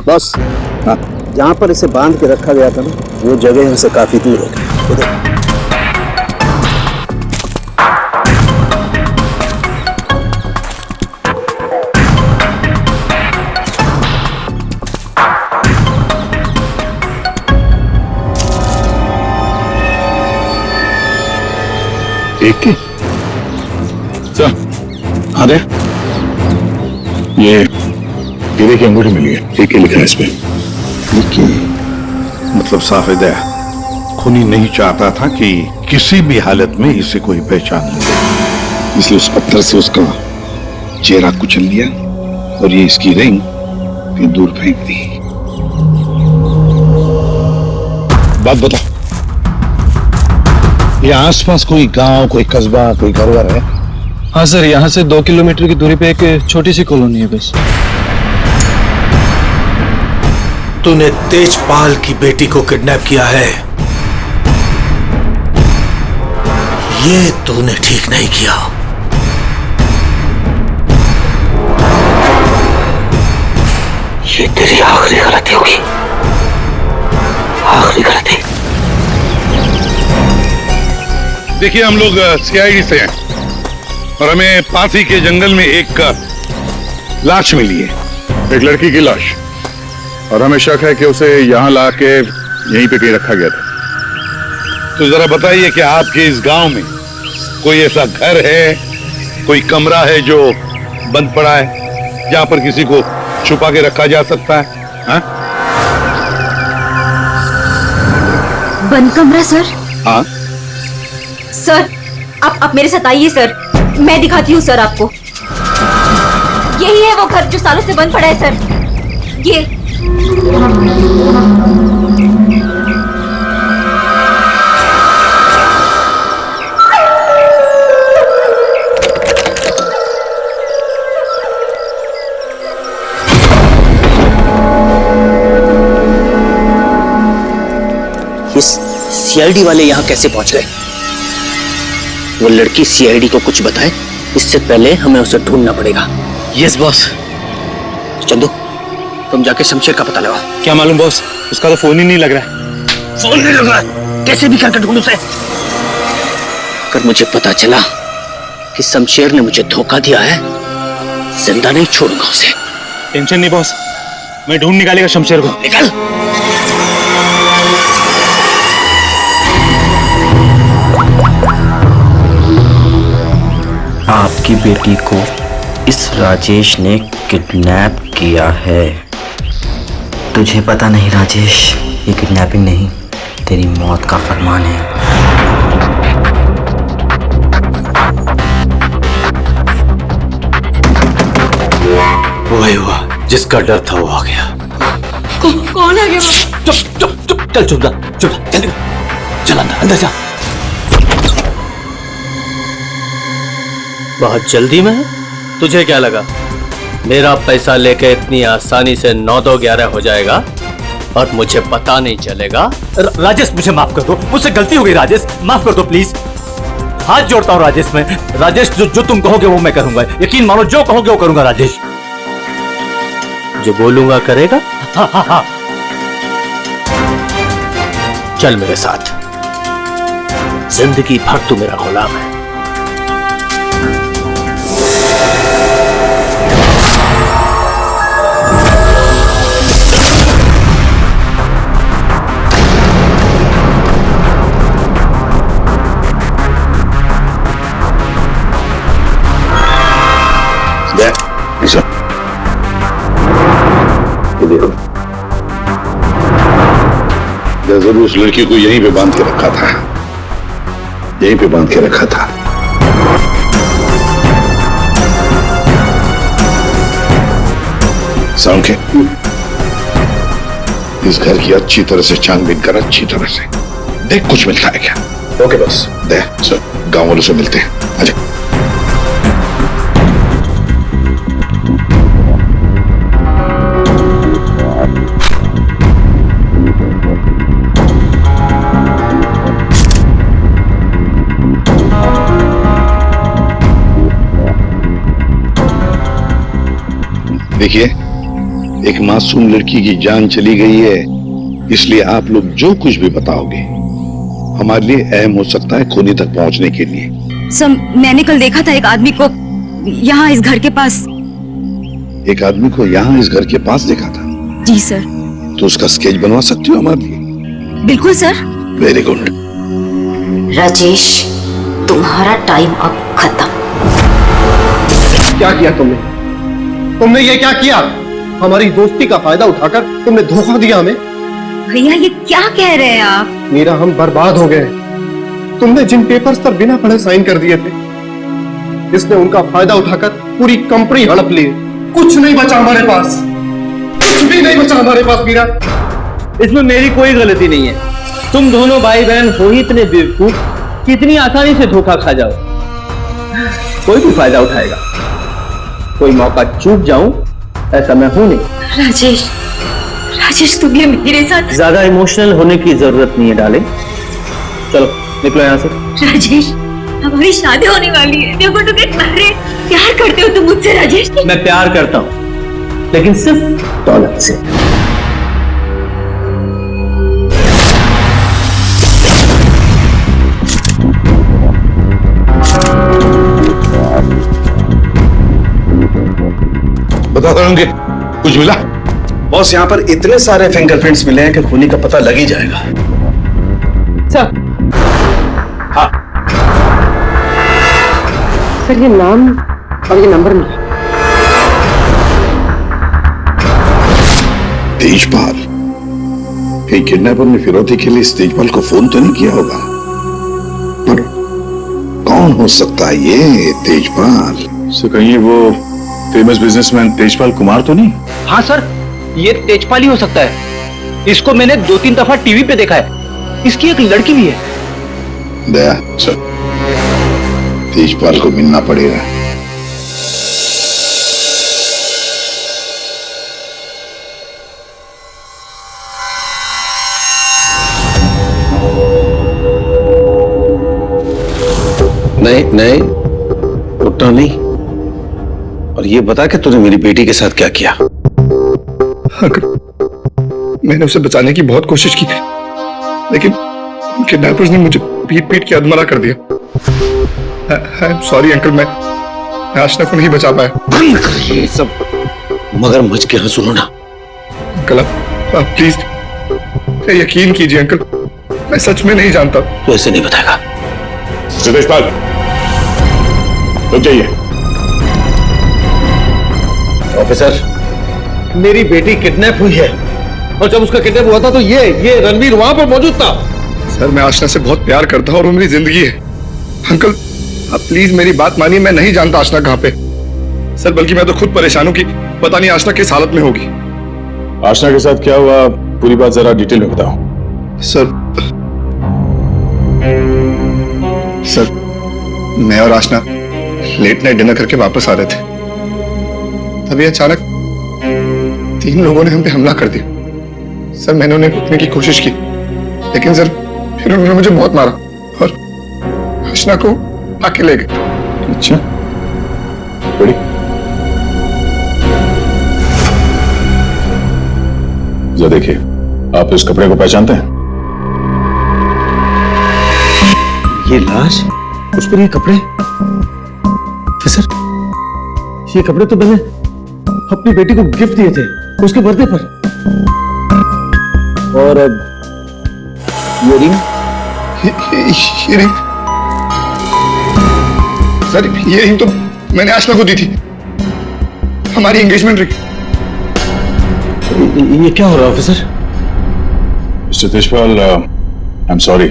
बस हाँ, जहां पर इसे बांध के रखा गया था ना, वो जगह इनसे काफी दूर है। एक के सर, हाँ दे, ये हीरे की अंगूठी मिली है, एक के लिखा है इस पे। मतलब साफ है दया, खूनी नहीं चाहता था कि किसी भी हालत में इसे कोई पहचान ले, इसलिए उस पत्थर से उसका चेहरा कुचल लिया और ये इसकी रिंग फिर दूर फेंक दी। बात बताओ, यहाँ आसपास कोई गांव, कोई कस्बा, कोई घरवर है? हाँ सर, यहाँ से 2 किलोमीटर की दूरी पे एक छोटी सी कॉलोनी है बस। तूने तेजपाल की बेटी को किडनैप किया है, ये तूने ठीक नहीं किया। ये तेरी आखिरी गलती होगी, आखिरी गलती। देखिए हम लोग सीआईडी से हैं और हमें पास ही के जंगल में एक लाश मिली है, एक लड़की की लाश, और हमें शक है कि उसे यहाँ ला के यहीं पे कहीं रखा गया था। तो जरा बताइए कि आपके इस गांव में कोई ऐसा घर है, कोई कमरा है जो बंद पड़ा है, जहां पर किसी को छुपा के रखा जा सकता है? हाँ? बंद कमरा सर? हाँ सर, आप मेरे साथ आइए सर, मैं दिखाती हूँ सर आपको। यही है वो घर जो सालों से बंद पड़ा है सर। ये सीआईडी वाले यहाँ कैसे पहुंच गए? वो लड़की सीआईडी को कुछ बताए इससे पहले हमें उसे ढूंढना पड़ेगा। Yes boss. चंदू तुम जाके शमशेर का पता लगाओ। क्या मालूम बॉस, उसका तो फोन ही नहीं लग रहा है। फोन नहीं लग रहा है, कैसे भी करके ढूंढ उसे। अगर मुझे पता चला कि शमशेर ने मुझे धोखा दिया है, जिंदा नहीं छोड़ूंगा उसे। टेंशन नहीं बॉस, मैं ढूंढ निकालेगा शमशेर को। निकल। आपकी बेटी को इस राजेश ने किडनैप किया है। तुझे पता नहीं राजेश, ये किडनैपिंग नहीं, तेरी मौत का फरमान है। वही हुआ जिसका डर था, वो आ गया। कौन आ गया? चुप चुप चुप, चल चुप जा, चल चल अंदर जा। बहुत जल्दी में है? तुझे क्या लगा मेरा पैसा लेके इतनी आसानी से 9-2-11 हो जाएगा और मुझे पता नहीं चलेगा? राजेश मुझे माफ कर दो, मुझसे गलती हो गई राजेश, माफ कर दो प्लीज। हाथ जोड़ता हूँ राजेश मैं। राजेश जो तुम कहोगे वो मैं करूंगा, यकीन मानो जो कहोगे वो करूंगा राजेश। जो बोलूंगा करेगा? हाँ हाँ हाँ। चल मेरे साथ, जिंदगी भर तू मेरा गुलाम है। जरूर उस लड़की को यहीं पे बांध के रखा था, यहीं पे बांध के रखा था। साउंड, इस घर की अच्छी तरह से छानबीन कर, अच्छी तरह से देख कुछ मिलता है क्या। Okay boss. दे सर, गांव वालों से मिलते हैं। आजा। देखिए, एक मासूम लड़की की जान चली गई है, इसलिए आप लोग जो कुछ भी बताओगे हमारे लिए अहम हो सकता है खूनी तक पहुंचने के लिए। सर मैंने कल देखा था एक आदमी को यहाँ इस घर के पास। एक आदमी को यहाँ इस घर के पास देखा था? जी सर। तो उसका स्केच बनवा सकती हो हमारे लिए? बिल्कुल सर। Very good. राजेश, तुम्हारा टाइम अब खत्म। क्या किया तुमने? तुमने ये क्या किया? हमारी दोस्ती का फायदा उठाकर तुमने धोखा दिया हमें। भैया ये क्या कह रहे हैं आप? मीरा, हम बर्बाद हो गए। तुमने जिन पेपर्स पर बिना पढ़े साइन कर दिए थे, इसने उनका फायदा उठाकर पूरी कंपनी हड़प ली। कुछ नहीं बचा हमारे पास, कुछ भी नहीं बचा हमारे पास मीरा। इसमें मेरी कोई गलती नहीं है। तुम दोनों भाई बहन हो ही इतने बेवकूफ कि इतनी आसानी से धोखा खा जाओ। कोई भी फायदा उठाएगा, कोई मौका चूक जाऊं ऐसा मैं हूं नहीं। राजेश, राजेश तुम ये मेरे साथ। ज्यादा इमोशनल होने की जरूरत नहीं है डार्लिंग, चलो निकलो यहाँ से। राजेश, हमारी शादी होने वाली है। देखो तो अरे प्यार करते हो तुम मुझसे राजेश? मैं प्यार करता हूँ, लेकिन सिर्फ दौलत से। बता करूंगे कुछ मिला? बॉस, यहाँ पर इतने सारे फिंगरप्रिंट्स मिले हैं कि खूनी का पता लग ही जाएगा। सर। हाँ सर, ये नाम और ये नंबर नहीं। तेजपाल, कहीं किडनैपर ने फिरौती के लिए इस तेजपाल को फोन तो नहीं किया होगा? पर कौन हो सकता है ये तेजपाल? सर कहीं वो फेमस बिजनेसमैन तेजपाल कुमार तो नहीं? हाँ सर, ये तेजपाल ही हो सकता है। इसको मैंने 2-3 दफा टीवी पे देखा है। इसकी एक लड़की भी है। दया सर, तेजपाल को मिलना पड़ेगा। नहीं नहीं, उठना नहीं। और ये बता कि तूने मेरी बेटी के साथ क्या किया? मैंने उसे बचाने की बहुत कोशिश की, लेकिन किडनैपर्स ने मुझे पीट पीट के अधमरा कर दिया। सॉरी अंकल, मैं आशना को नहीं बचा पाया। बंद कर ये सब मगरमच्छ के हंसुलो ना। अंकल आप प्लीज यकीन कीजिए अंकल, मैं सच में नहीं जानता। तू ऐसे नहीं बताएगा। तेजपाल, रुक जाइए। ऑफिसर, मेरी बेटी किडनैप हुई है, और जब उसका किडनैप हुआ था तो ये रणवीर वहां पर मौजूद था। सर मैं आशना से बहुत प्यार करता हूं और वो मेरी जिंदगी है। अंकल आप प्लीज मेरी बात मानिए, मैं नहीं जानता आशना कहां पे। सर बल्कि मैं तो खुद परेशान हूं कि पता नहीं आशना किस हालत में होगी। आशना के साथ क्या हुआ, पूरी बात जरा डिटेल में बताओ। सर मैं और आशना लेट नाइट डिनर करके वापस आ रहे थे, तभी अचानक 3 लोगों ने हम पे हमला कर दिया। सर मैंने उन्हें रोकने की कोशिश की, लेकिन सर फिर उन्होंने मुझे बहुत मारा और आशना को आके ले गए। अच्छा, बड़ी जरा देखिए, आप इस कपड़े को पहचानते हैं? ये लाश, उस पर ये कपड़े। सर ये कपड़े तो मैंने अपनी बेटी को गिफ्ट दिए थे उसके बर्थडे पर। और अब ये रिंग, सर ये रिंग तो मैंने आशना को दी थी, हमारी एंगेजमेंट रिंग। ये क्या हो रहा है officer? Mister Tejpal, I am sorry,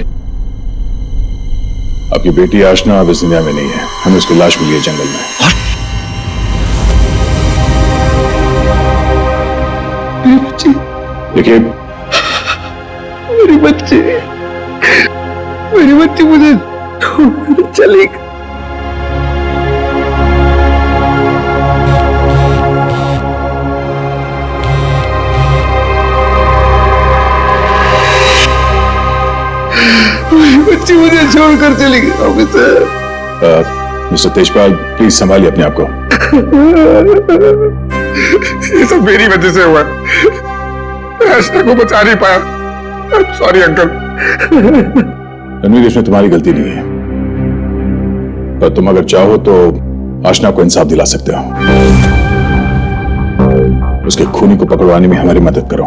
आपकी बेटी आशना अब इस दुनिया में नहीं है। हमें उसकी लाश मिली है जंगल में। देखिए, मेरी बच्ची मुझे चली गई। बच्ची मुझे छोड़कर चली गई ऑफिसर। मिस्टर तेजपाल प्लीज संभालिए अपने आप को। ये सब मेरी वजह से हुआ, आशना को बचा नहीं पाया। Sorry uncle. रणवीर, इसमें तुम्हारी गलती नहीं है, पर तुम अगर चाहो तो आशना को इंसाफ दिला सकते हो। उसके खूनी को पकड़वाने में हमारी मदद करो।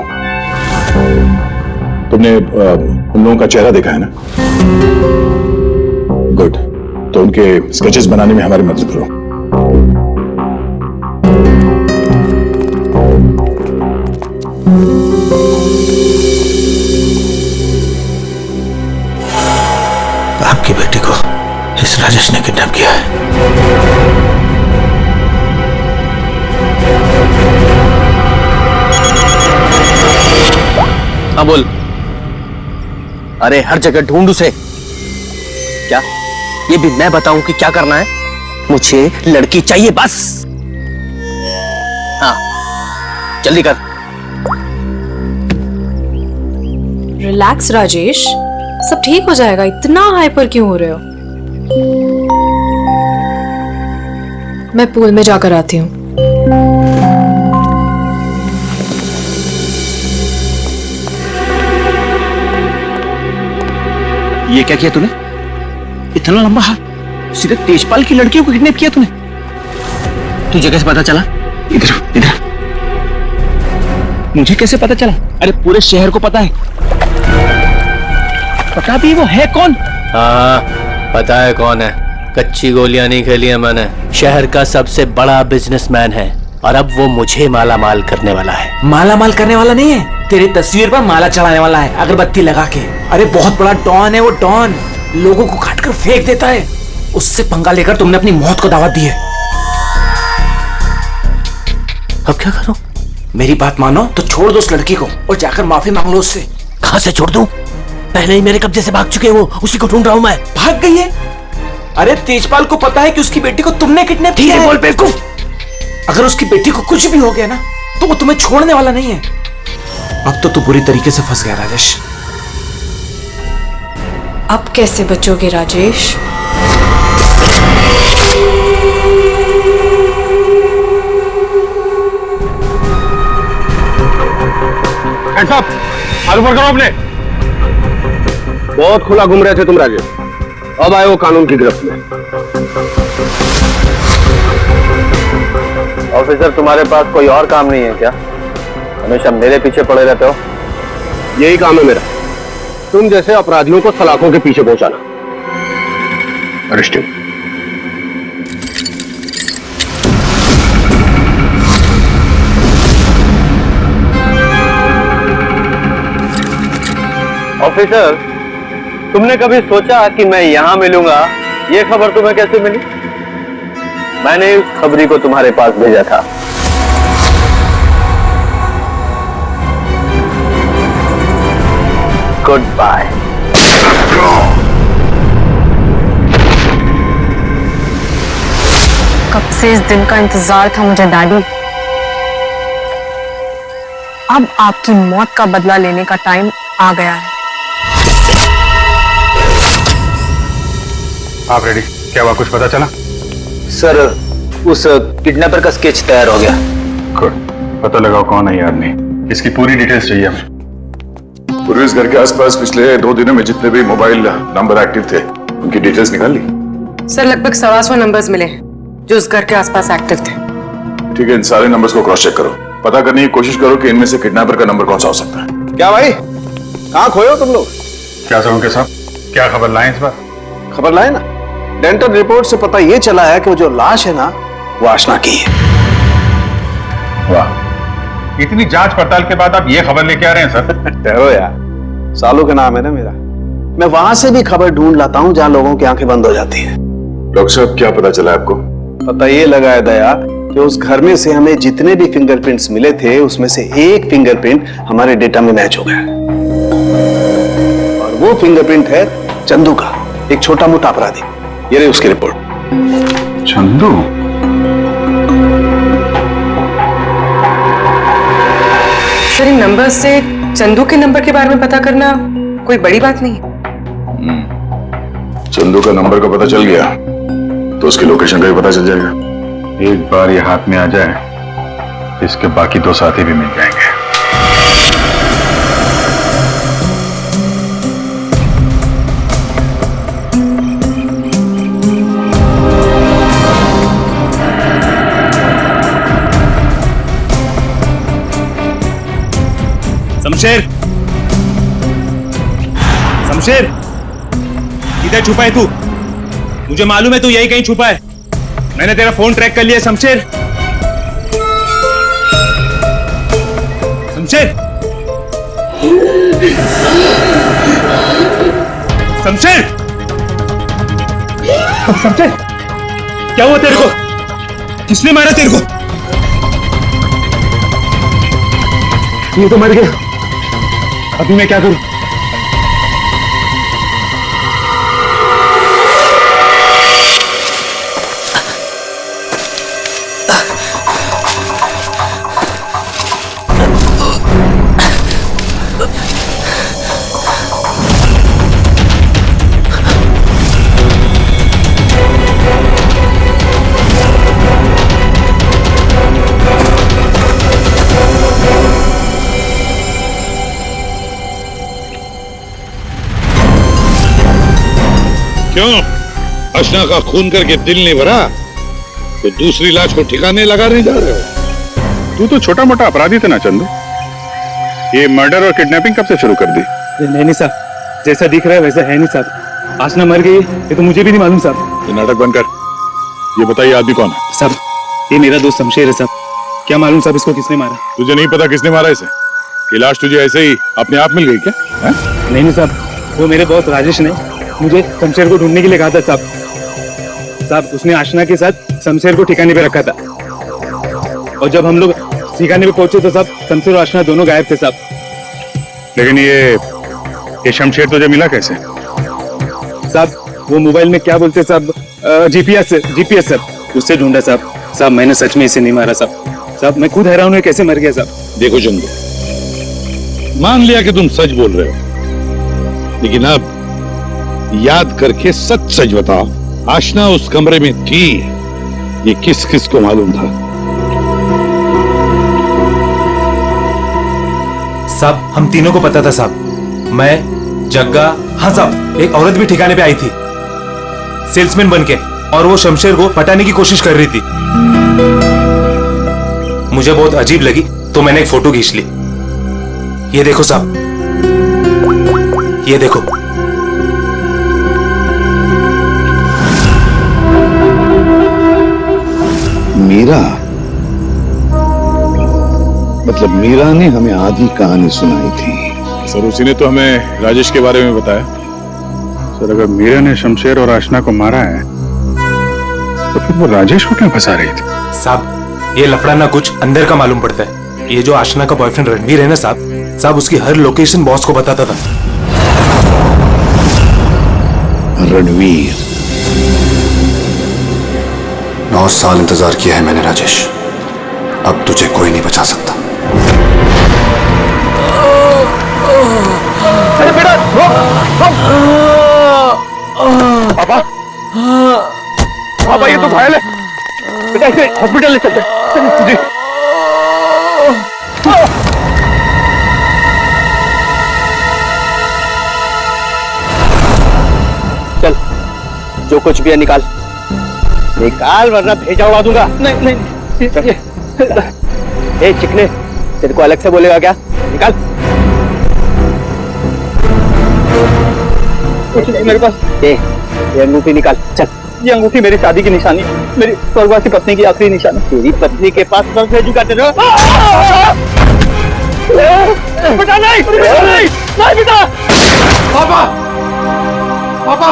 तुमने उन लोगों का चेहरा देखा है ना? गुड, तो उनके स्केचेस बनाने में हमारी मदद करो। आपकी बेटी को इस राजेश ने किडनैप किया है। हाँ बोल। अरे हर जगह ढूंढ उसे। क्या ये भी मैं बताऊं कि क्या करना है? मुझे लड़की चाहिए बस। हाँ जल्दी कर। रिलैक्स राजेश, सब ठीक हो जाएगा। इतना हाइपर क्यों हो रहे हो? मैं पूल में जाकर आती हूँ। ये क्या किया तूने? इतना लंबा हाथ, सीधे तेजपाल की लड़कियों को किडनैप किया तूने? तुझे कैसे पता चला? इधर इधर। मुझे कैसे पता चला? अरे पूरे शहर को पता है। पता भी वो है कौन? हाँ पता है कौन है। कच्ची गोलियां नहीं खेली है मैंने। शहर का सबसे बड़ा बिजनेसमैन है और अब वो मुझे माला माल करने वाला है। माला माल करने वाला नहीं है, तेरी तस्वीर पर माला चढ़ाने वाला है अगरबत्ती लगा के। अरे बहुत बड़ा डॉन है वो, डॉन। लोगों को काट कर फेंक देता है। उससे पंगा लेकर तुमने अपनी मौत को दावत दी है। अब क्या करो? मेरी बात मानो तो छोड़ दो उस लड़की को और जाकर माफी मांग लो उससे। कहां से छोड़ दूं? पहले ही मेरे कब्जे से भाग चुके हैं वो, उसी को ढूंढ रहा हूं मैं। भाग गई है? अरे तेजपाल को पता है कि उसकी बेटी को तुमने किडनैप किया है। बोल बेवकूफ। अगर उसकी बेटी को कुछ भी हो गया ना तो वो तुम्हें छोड़ने वाला नहीं है। अब तो तू बुरी तरीके से फंस गया राजेश। अब कैसे बचोगे राजेश? साहब हाथ ऊपर करो अपने। बहुत खुला घूम रहे थे तुम राजेश, अब आए हो कानून की गिरफ्त में। ऑफिसर, तुम्हारे पास कोई और काम नहीं है क्या? हमेशा मेरे पीछे पड़े रहते हो। यही काम है मेरा, तुम जैसे अपराधियों को सलाखों के पीछे पहुंचाना। अरेस्टेड। ऑफिसर, तुमने कभी सोचा कि मैं यहां मिलूंगा? ये खबर तुम्हें कैसे मिली? मैंने उस खबरी को तुम्हारे पास भेजा था। Good bye. कब से इस दिन का इंतजार था मुझे डैडी। अब आपकी मौत का बदला लेने का टाइम आ गया है। आप रेडी? क्या हुआ, कुछ पता चला? सर, उस किडनैपर का स्केच तैयार हो गया। गुड, पता लगाओ कौन है ये आदमी। इसकी पूरी डिटेल्स चाहिए हमें। पूर्वेश घर के आसपास पिछले 2 दिनों में जितने भी मोबाइल नंबर एक्टिव थे, उनकी डिटेल्स निकाल ली? सर, लगभग 125 नंबर्स मिले जो उस घर के आसपास एक्टिव थे। ठीक है, इन सारे नंबर्स को क्रॉस चेक करो, पता करने की कोशिश करो कि इनमें से किडनैपर का नंबर कौन सा हो सकता है। क्या भाई, कहाँ खोए हो तुम लोग? क्या सरोगे साहब, क्या खबर लाए इस बार? खबर लाए ना, डेंटल रिपोर्ट से पता ये चला है कि वो जो लाश है ना, वो आशना की है। वाह, इतनी जांच पड़ताल के बाद आप ये खबर लेके आ रहे हैं सर? ठहरो यार, सालू का नाम है ना मेरा, मैं वहां से भी खबर ढूंढ लाता हूं जहां लोगों की आंखें बंद हो जाती हैं। डॉक्टर साहब, क्या पता चला आपको? पता ये लगा है दया कि उस घर में से हमें जितने भी फिंगरप्रिंट्स मिले थे, उसमें से एक फिंगरप्रिंट हमारे डेटा में मैच हो गया, और वो फिंगरप्रिंट है चंदू का, एक छोटा मोटा अपराधी। ये रही उसकी रिपोर्ट। चंदू? सर, इन नंबर से चंदू के नंबर के बारे में पता करना कोई बड़ी बात नहीं है। चंदू का नंबर का पता चल गया तो उसकी लोकेशन का भी पता चल जाएगा। एक बार ये हाथ में आ जाए, इसके बाकी 2 साथी भी मिल जाएंगे। शमशेर, शमशेर, किधर छुपा है तू? मुझे मालूम है तू यही कहीं छुपा है। मैंने तेरा फोन ट्रैक कर लिया। शमशेर, शमशेर, शमशेर, शमशेर, क्या हुआ तेरे को? किसने मारा तेरे को? ये तो मर गया, अभी मैं क्या करूं? क्यों, अशना का खून करके दिल नहीं भरा तो दूसरी लाश को ठिकाने लगाने जा रहे हो? तू तो छोटा मोटा अपराधी था ना चंदू, ये मर्डर और किडनैपिंग कब से शुरू कर दी? नहीं नहीं साहब, जैसा दिख रहा है वैसा है नहीं साहब। आशना मर गई ये तो मुझे भी नहीं मालूम साहब। ये नाटक बंद कर, ये बताइए आदमी कौन है? साहब, ये मेरा दोस्त शमशेर है साहब। क्या मालूम साहब इसको किसने मारा? तुझे नहीं पता किसने मारा इसे? ये लाश तुझे ऐसे ही अपने आप मिल गई क्या? नहीं नहीं साहब, वो मेरे दोस्त राजेश ने मुझे शमशेर को ढूंढने के लिए कहा था साहब। साहब, उसने आशना के साथ शमशेर को ठिकाने पे रखा था, और जब हम लोग ठिकाने पे पहुंचे तो साहब शमशेर और आशना दोनों गायब थे साहब। लेकिन ये शमशेर तुझे मिला कैसे? साहब, वो मोबाइल में क्या बोलते साहब, जीपीएस सर, उससे ढूंढा साहब। साहब, मैंने सच में इसे नहीं मारा साहब। साहब, मैं खुद हैरान हूं कैसे मर गया साहब। देखो चंदू, मान लिया कि तुम सच बोल रहे हो, लेकिन अब याद करके सच सच बताओ, आशना उस कमरे में थी, ये किस किस को मालूम था? साहब हम तीनों को पता था साहब, मैं, जग्गा, हाँ साहब एक औरत भी ठिकाने पे आई थी सेल्समैन बनके, और वो शमशेर को पटाने की कोशिश कर रही थी। मुझे बहुत अजीब लगी तो मैंने एक फोटो खींच ली। ये देखो साहब, ये देखो। मीरा, मतलब मीरा ने हमें आधी कहानी सुनाई थी। सर उसी ने तो हमें राजेश के बारे में बताया। सर अगर मीरा ने शमशेर और आशना को मारा है तो फिर वो राजेश को क्यों फंसा रही थी? साहब ये लफड़ा ना कुछ अंदर का मालूम पड़ता है। ये जो आशना का बॉयफ्रेंड रणवीर है ना साहब उसकी हर लोकेशन बॉस को बताता था। रणवीर, 9 साल इंतजार किया है मैंने राजेश, अब तुझे कोई नहीं बचा सकता। अरे बेटा पापा, पापा ये तो घायल है बेटा, इसे हॉस्पिटल ले चलते जी। चल जो कुछ भी है निकाल निकाल, वरना भेजा उड़ा दूंगा। नहीं नहीं ए चिकने, तेरे को अलग से बोलेगा क्या? निकाल। कुछ नहीं मेरे पास। ये अंगूठी निकाल। चल। ये अंगूठी मेरी शादी की निशानी, मेरी स्वर्गवासी पत्नी की आखिरी निशानी। तेरी पत्नी के पास कौन से झुकाते रहो? बेटा नहीं, नहीं बेटा। पापा, पापा,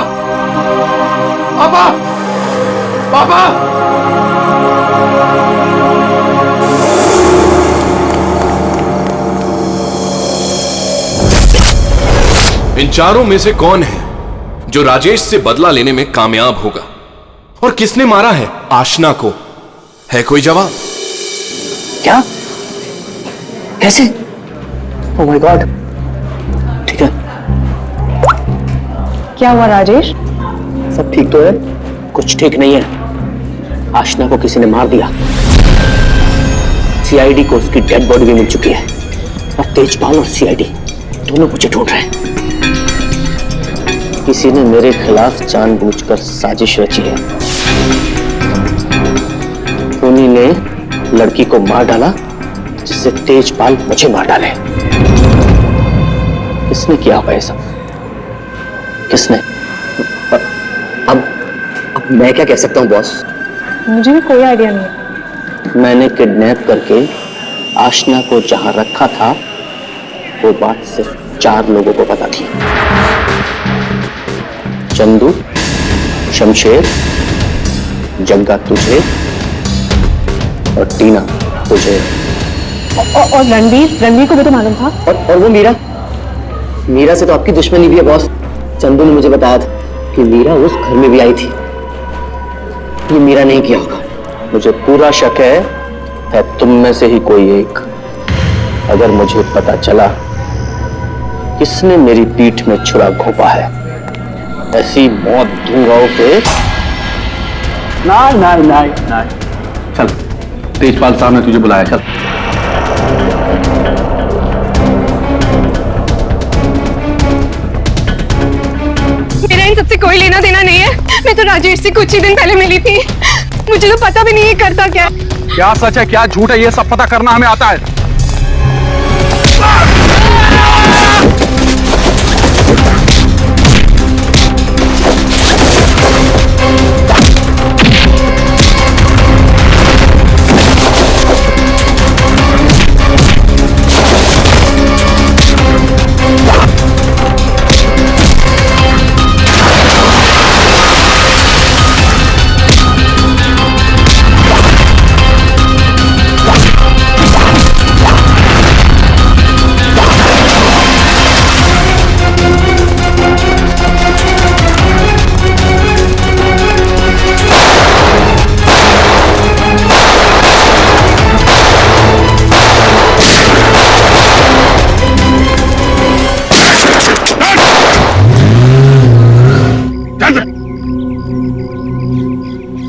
पापा, पापा। इन चारों में से कौन है जो राजेश से बदला लेने में कामयाब होगा, और किसने मारा है आशना को? है कोई जवाब? क्या? कैसे? Oh my God. ठीक है। क्या हुआ राजेश? सब ठीक तो है? कुछ ठीक नहीं है। आशना को किसी ने मार दिया। सीआईडी को उसकी डेड बॉडी भी मिल चुकी है, और तेजपाल और सीआईडी दोनों मुझे ढूंढ रहे हैं। किसी ने मेरे खिलाफ जानबूझकर साजिश रची है। उन्हीं ने लड़की को मार डाला जिससे तेजपाल मुझे मार डाले। किसने किया होगा ये सब? किसने? अब मैं क्या कह सकता हूँ बॉस? मुझे भी कोई आइडिया नहीं है। मैंने किडनैप करके आशना को जहां रखा था वो बात सिर्फ 4 लोगों को पता थी। चंदू, शमशेर, जग्गा तुझे, और टीना तुझे। और रणवीर को भी तो मालूम था। और वो मीरा से तो आपकी दुश्मनी भी है बॉस। चंदू ने मुझे बताया था कि मीरा उस घर में भी आई थी। ये मीरा नहीं किया होगा। मुझे पूरा शक है तुम में से ही कोई एक। अगर मुझे पता चला किसने मेरी पीठ में छुरा घोंपा है, ऐसी मौत दूंगा उसे। नहीं। चल, तेजपाल साहब ने तुझे बुलाया, चल। मेरा इन सबसे कोई लेना देना नहीं है। मैं तो राजेश से कुछ ही दिन पहले मिली थी। मुझे तो पता भी नहीं है करता क्या। क्या सच है क्या झूठ है ये सब पता करना हमें आता है।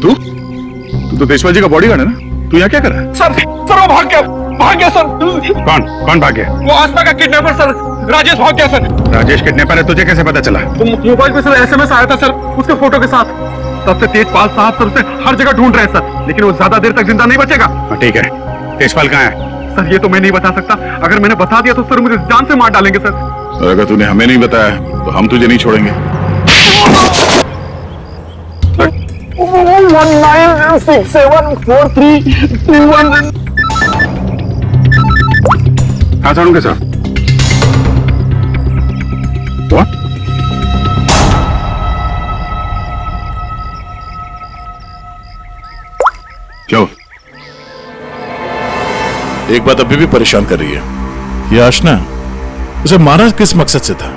तू तो तेजपाल जी का बॉडीगार्ड है ना? तू यहाँ क्या कर रहा है? सर वो भाग गया। भाग गया सर। कौन भाग गया? वो आसमा का किडनैपर सर, राजेश भाग गया सर। राजेश किडनैपर है, तुझे कैसे पता चला? तो मोबाइल पे सर SMS आया था सर, उसके फोटो के साथ। तब से तेजपाल साहब सर उसे हर जगह ढूंढ रहे हैं सर, लेकिन वो ज्यादा देर तक जिंदा नहीं बचेगा। ठीक है, तेजपाल कहाँ है? सर ये तो मैं नहीं बता सकता, अगर मैंने बता दिया तो सर मुझे जान से मार डालेंगे सर। और अगर तूने हमें नहीं बताया तो हम तुझे नहीं छोड़ेंगे। 19674331। हाँ सारूंगे सर। What? क्यों? एक बात अभी भी परेशान कर रही है, ये आशना उसे मारा किस मकसद से था?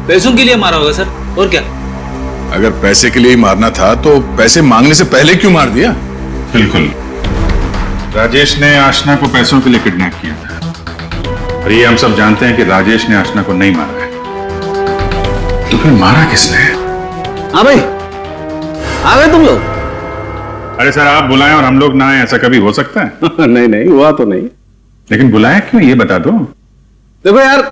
पैसों के लिए मारा होगा सर, और क्या? अगर पैसे के लिए ही मारना था तो पैसे मांगने से पहले क्यों मार दिया? बिल्कुल, राजेश ने आशना को पैसों के लिए किडनैप किया था, और ये हम सब जानते हैं कि राजेश ने आशना को नहीं मारा है। तो फिर मारा किसने? हाँ भाई, आ गए तुम लोग? अरे सर, आप बुलाएं और हम लोग ना आए, ऐसा कभी हो सकता है? नहीं हुआ तो नहीं। लेकिन बुलाया क्यों, ये बता दो। देखो यार,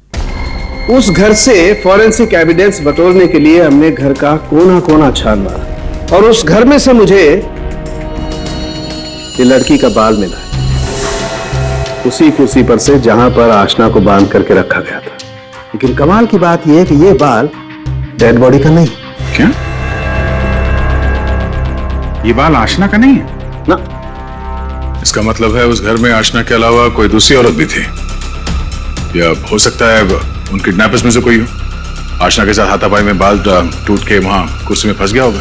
उस घर से फॉरेंसिक एविडेंस बटोरने के लिए हमने घर का कोना कोना छान मारा, और उस घर में से मुझे ये लड़की का बाल मिला है, उसी पर से जहां पर आशना को बांध करके रखा गया था। लेकिन कमाल की बात यह है कि ये बाल डेड बॉडी का नहीं। क्या? ये बाल आशना का नहीं है? ना। इसका मतलब है उस घर में आशना के अलावा कोई दूसरी औरत भी थी, या हो सकता है उन किडनैपर्स में से कोई हो। आशना के साथ हाथापाई में बाल टूट के वहां कुर्सी में फंस गया होगा।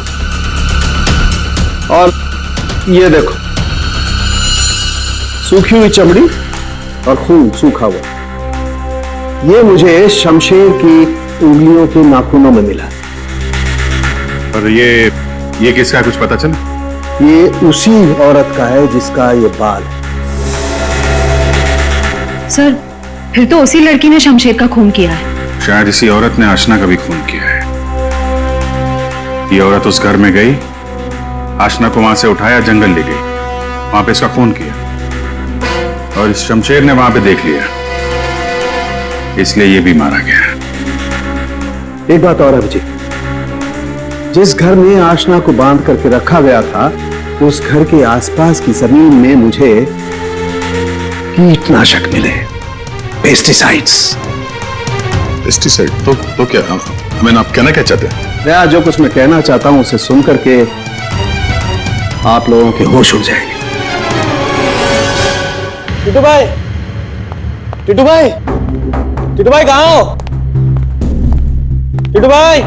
और ये देखो, सूखी हुई चमड़ी और खून सूखा हुआ, ये मुझे शमशेर की उंगलियों के नाखूनों में मिला। और ये किसका है, कुछ पता चला? ये उसी औरत का है जिसका ये बाल है। सर, फिर तो उसी लड़की ने शमशेर का खून किया है। शायद इसी औरत ने आशना का भी खून किया है। ये औरत उस घर में गई, आशना को वहां से उठाया, जंगल ले गई, वहां पे इसका खून किया, और इस शमशेर ने वहां पे देख लिया, इसलिए ये भी मारा गया। एक बात और अभिजीत, जिस घर में आशना को बांध करके रखा गया था, उस घर के आसपास की जमीन में मुझे कीटनाशक मिले, पेस्टिसाइड्स। पेस्टिसाइड? तो क्या, हमें आप कहना क्या चाहते हैं? मैं जो कुछ मैं कहना चाहता हूं उसे सुन करके आप लोगों के होश उड़ जाएंगे। टिटू भाई, टिटू भाई, टिटू भाई कहाँ हो? टिटू भाई,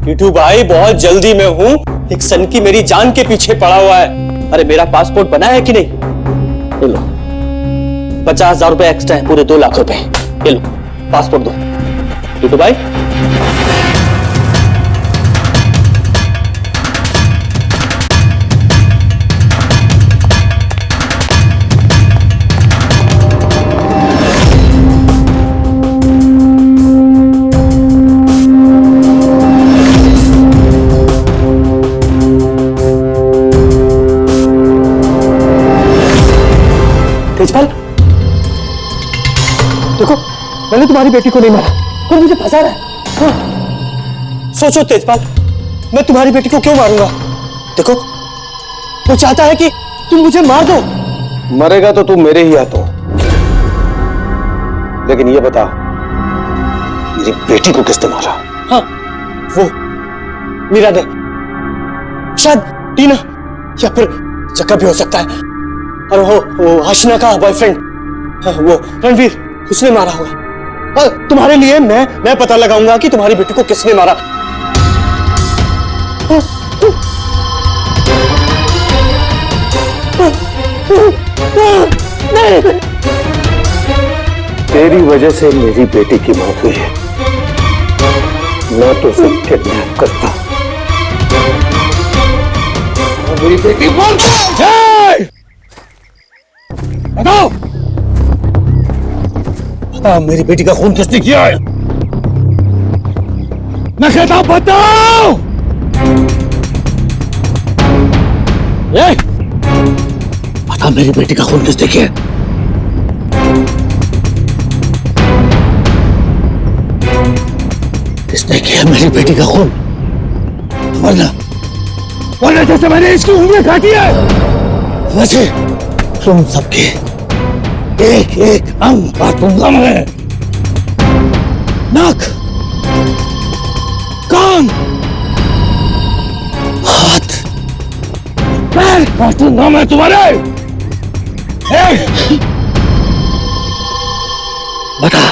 टिटू भाई बहुत जल्दी में हूं, एक सनकी मेरी जान के पीछे पड़ा हुआ है। अरे मेरा पासपोर्ट बना है कि नहीं? ये लो, 50,000 रुपए एक्स्ट्रा है, पूरे 2 लाख रुपए। ये लो पासपोर्ट दो। टिटू भाई, तेजपाल, देखो मैंने तुम्हारी बेटी को नहीं मारा और मुझे फंसा रहा है। हाँ। सोचो तेजपाल, मैं तुम्हारी बेटी को क्यों मारूंगा? देखो वो चाहता है कि तुम मुझे मार दो। मरेगा तो तू मेरे ही हाथों, लेकिन ये बता, मेरी बेटी को किसने मारा? हाँ, वो मीरा ने, शायद टीना, या फिर जक्का भी हो सकता है। और वो आशना का बॉयफ्रेंड, वो रणवीर, उसने मारा होगा। और तुम्हारे लिए मैं पता लगाऊंगा कि तुम्हारी बेटी को किसने मारा। तेरी वजह से मेरी बेटी की मौत हुई है, मैं तो उसे किडनैप करता। मेरी बेटी मर गई। बताओ, बताओ मेरी बेटी का खून किसने किया है? मैं कहता हूं बताओ। बता मेरी बेटी का खून किसने किया है? किसने किया मेरी बेटी का खून? वरना जैसे मैंने इसकी उंगलियां काटी है वैसे तुम सबके एक एक अंग काटूंगा मैं। नाक, कान, हाथ, पैर काटूंगा मैं तुम्हारे। बता,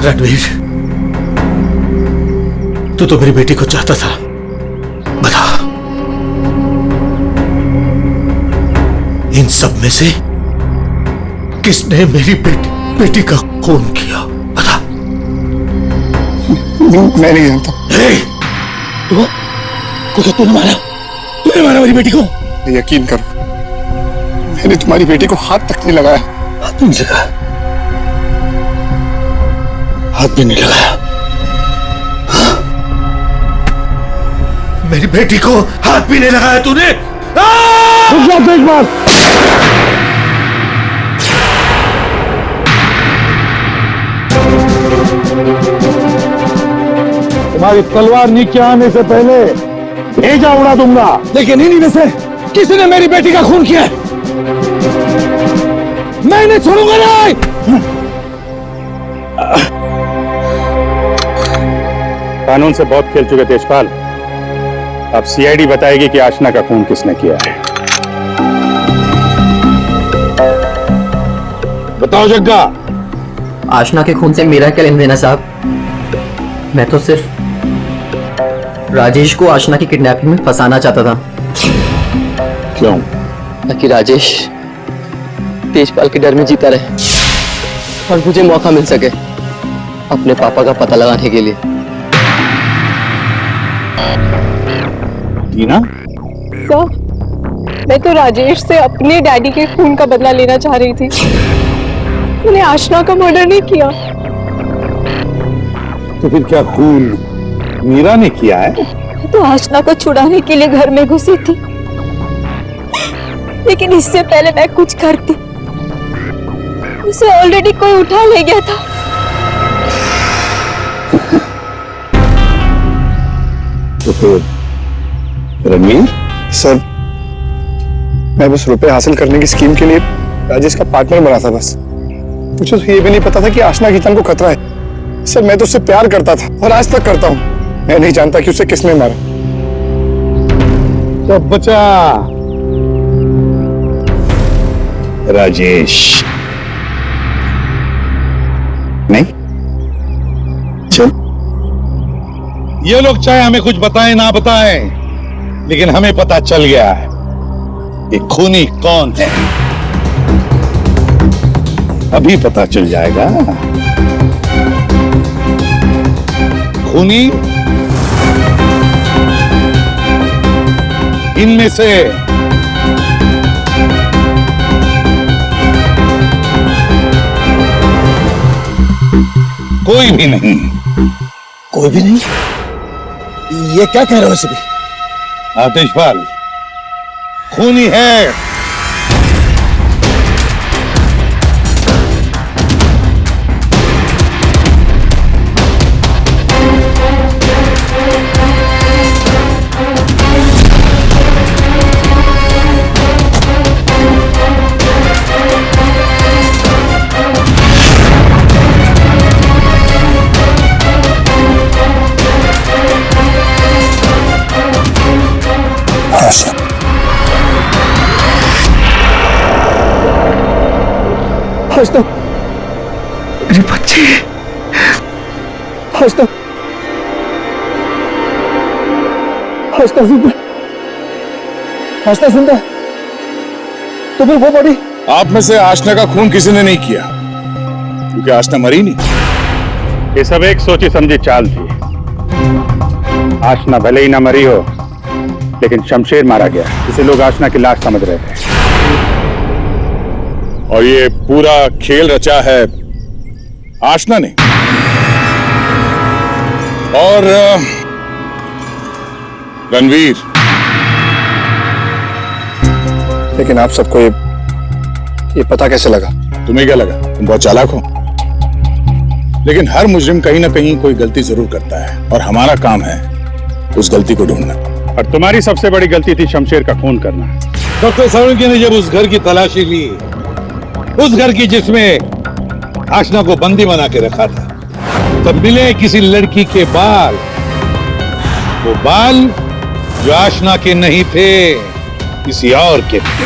रणवीर, तू तो मेरी बेटी को चाहता था। बता, इन सब में से किसने मेरी बेटी का खून किया? बता। मैं नहीं जानता। तूने मारा? तूने मारा मेरी बेटी को? यकीन करो, मैंने तुम्हारी बेटी को हाथ तक नहीं लगाया। हाथ भी नहीं लगाया? हाथ भी नहीं लगाया? मेरी बेटी को हाथ भी नहीं लगाया तूने? एक बार तुम्हारी तलवार नीचे आने से पहले भेजा उड़ा दूंगा। लेकिन इन्हीं में से किसी ने मेरी बेटी का खून किया। मैं नहीं छोड़ूंगा नहीं। कानून से बहुत खेल चुके तेजपाल। अब सीआईडी बताएगी कि आशना का खून किसने किया है। बताओ जग्गा। आशना के खून से मेरा क्या लेना देना साहब? मैं तो सिर्फ राजेश को आशना की किडनैपिंग में फंसाना चाहता था। क्यों? ताकि राजेश तेजपाल के डर में जीता रहे और मुझे मौका मिल सके अपने पापा का पता लगाने के लिए। टीना? सर, मैं तो राजेश से अपने डैडी के खून का बदला लेना चाह रही थी। मैंने आशना का मर्डर नहीं किया। तो फिर क्या खून मीरा ने किया है? मैं तो आशना को छुड़ाने के लिए घर में घुसी थी, लेकिन इससे पहले मैं कुछ करती उसे ऑलरेडी कोई उठा ले गया था। तो फिर रणवीर? सर, मैं बस रुपए हासिल करने की स्कीम के लिए राजेश का पार्टनर बना था। बस मुझे तो ये भी नहीं पता था कि आशना की जान को खतरा है। सर, मैं तो उससे प्यार करता था और आज तक करता हूँ। मैं नहीं जानता कि उसे किसने मारा। सब बचा राजेश नहीं। चल, ये लोग चाहे हमें कुछ बताएं ना बताएं, लेकिन हमें पता चल गया है कि खूनी कौन है। अभी पता चल जाएगा। खूनी इनमें से कोई भी नहीं। कोई भी नहीं? ये क्या कह रहे हो सभी? आतिशपाल खूनी है। आशना, मेरी बच्ची। आशना, आशना जिंदा। आशना जिंदा। तो फिर वो बॉडी? आप में से आशना का खून किसी ने नहीं किया, क्योंकि आशना मरी नहीं। ये सब एक सोची समझी चाल थी। आशना भले ही ना मरी हो, लेकिन शमशेर मारा गया, इसे लोग आशना की लाश समझ रहे थे। और ये पूरा खेल रचा है आशना ने। और रणवीर, लेकिन आप सबको ये पता कैसे लगा? तुम्हें क्या लगा तुम बहुत चालाक हो? लेकिन हर मुजरिम कहीं ना कहीं कोई गलती जरूर करता है और हमारा काम है उस गलती को ढूंढना। और तुम्हारी सबसे बड़ी गलती थी शमशेर का खून करना। डॉक्टर सालुंके ने जब उस घर की तलाशी ली, उस घर की जिसमें आशना को बंदी बना के रखा था, तब मिले किसी लड़की के बाल। वो बाल जो आशना के नहीं थे, किसी और के थे।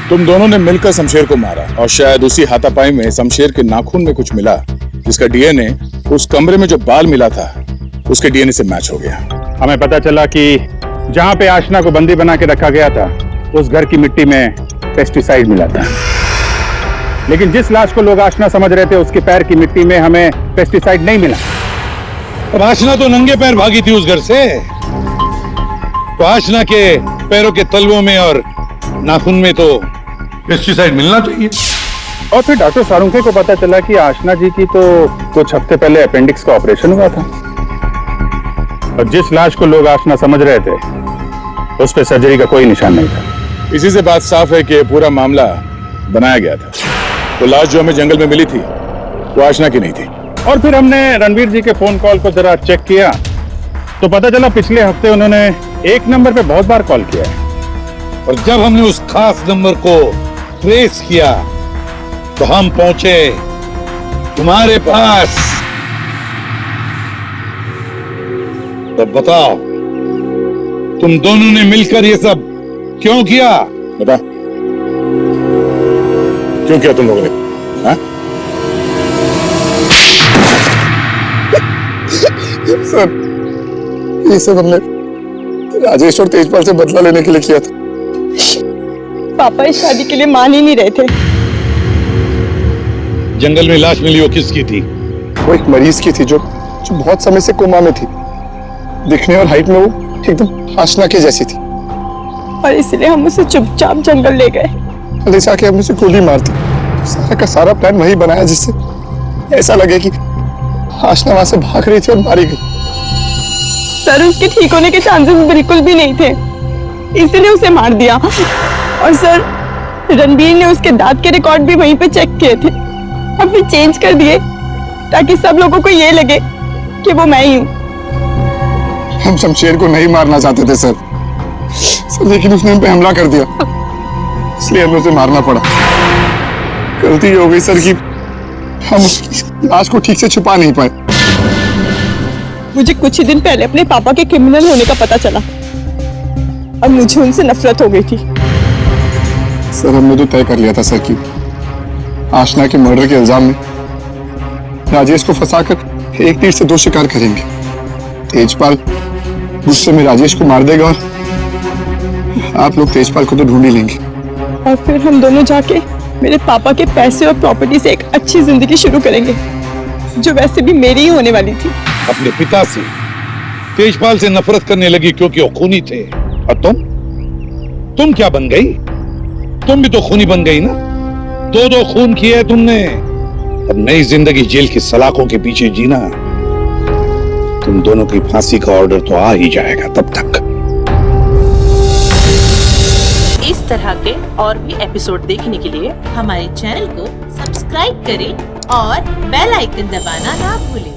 तुम दोनों ने मिलकर शमशेर को मारा और शायद उसी हाथापाई में शमशेर के नाखून में कुछ मिला, जिसका डीएनए उस कमरे में जो बाल मिला था उसके डीएनए से मैच हो गया। हमें पता चला कि जहां पे आशना को बंदी बना के रखा गया था उस घर की मिट्टी में पेस्टिसाइड मिला था। लेकिन जिस लाश को लोग आशना समझ रहे थे उसके पैर की मिट्टी में हमें पेस्टिसाइड नहीं मिला। अब आशना तो नंगे पैर भागी थी उस घर से, तो आशना के पैरों के तलवों में और नाखून में तो पेस्टिसाइड मिलना चाहिए। और फिर डॉक्टर सालुंके को पता चला कि आशना जी की तो कुछ हफ्ते पहले अपेंडिक्स का ऑपरेशन हुआ था और जिस लाश को लोग आशना समझ रहे थे उस पे सर्जरी का कोई निशान नहीं था। इसी से बात साफ है कि पूरा मामला बनाया गया था। तो लाश जो हमें जंगल में मिली थी वो आशना की नहीं थी। और फिर हमने रणवीर जी के फोन कॉल को जरा चेक किया तो पता चला पिछले हफ्ते उन्होंने एक नंबर पे बहुत बार कॉल किया है। और जब हमने उस खास नंबर को ट्रेस किया तो हम पहुंचे तुम्हारे पास। तो बताओ, तुम दोनों ने मिलकर ये सब क्यों किया? बता, क्यों किया तुम लोगों ने? हाँ? सर, ये सब हमने राजेश और तेजपाल से बदला लेने के लिए किया था। पापा इस शादी के लिए मान ही नहीं रहे थे। जंगल में लाश मिली वो किसकी थी? वो एक मरीज की थी जो बहुत समय से कोमा में थी। दिखने और हाइट में वो एकदम आशना के जैसी थी। और इसलिए हम उसे चुपचाप जंगल ले गए। ले जाके हम उसे गोली मार दी। सारा का सारा प्लान वही बनाया जिससे ऐसा लगे कि आशना वहां से भाग रही थी और मारी गई। सर, उसके ठीक होने के चांसेस बिल्कुल भी नहीं थे, इसलिए उसे मार दिया। और सर, रणबीर ने उसके दांत के रिकॉर्ड भी वहीं पे चेक किए थे, अब भी चेंज कर दिए ताकि सब लोगों को ये लगे कि वो मैं ही हूँ। हम शमशेर को नहीं मारना चाहते थे सर, लेकिन उसने हम पे हमला कर दिया, इसलिए हमें उसे मारना पड़ा। गलती हो गई सर कि हम उसकी लाश को ठीक से छुपा नहीं पाए। मुझे कुछ ही दिन पहले अपने पापा के क्रिमिनल होने का पता चला और मुझे उनसे नफरत हो गई थी। सर, हमने तो तय कर लिया था सर कि आशना के मर्डर के इल्जाम में राजेश को फंसाकर एक तीर से दो शिकार करेंगे। तेजपाल गुस्से में राजेश को मार देगा और आप लोग तेजपाल को तो ढूंढ ही लेंगे। और फिर हम दोनों जाके मेरे पापा के पैसे और प्रॉपर्टी से एक अच्छी जिंदगी शुरू करेंगे, जो वैसे भी मेरी ही होने वाली थी। अपने पिता से, तेजपाल से नफरत करने लगी क्योंकि वो खूनी थे। और तुम क्या बन गई? तुम भी तो खूनी बन गई ना। दो खून किए है तुमने। अब नई जिंदगी जेल की सलाखों के पीछे जीना। तुम दोनों की फांसी का ऑर्डर तो आ ही जाएगा तब तक। इस तरह के और भी एपिसोड देखने के लिए हमारे चैनल को सब्सक्राइब करें और बेल आइकन दबाना ना भूलें।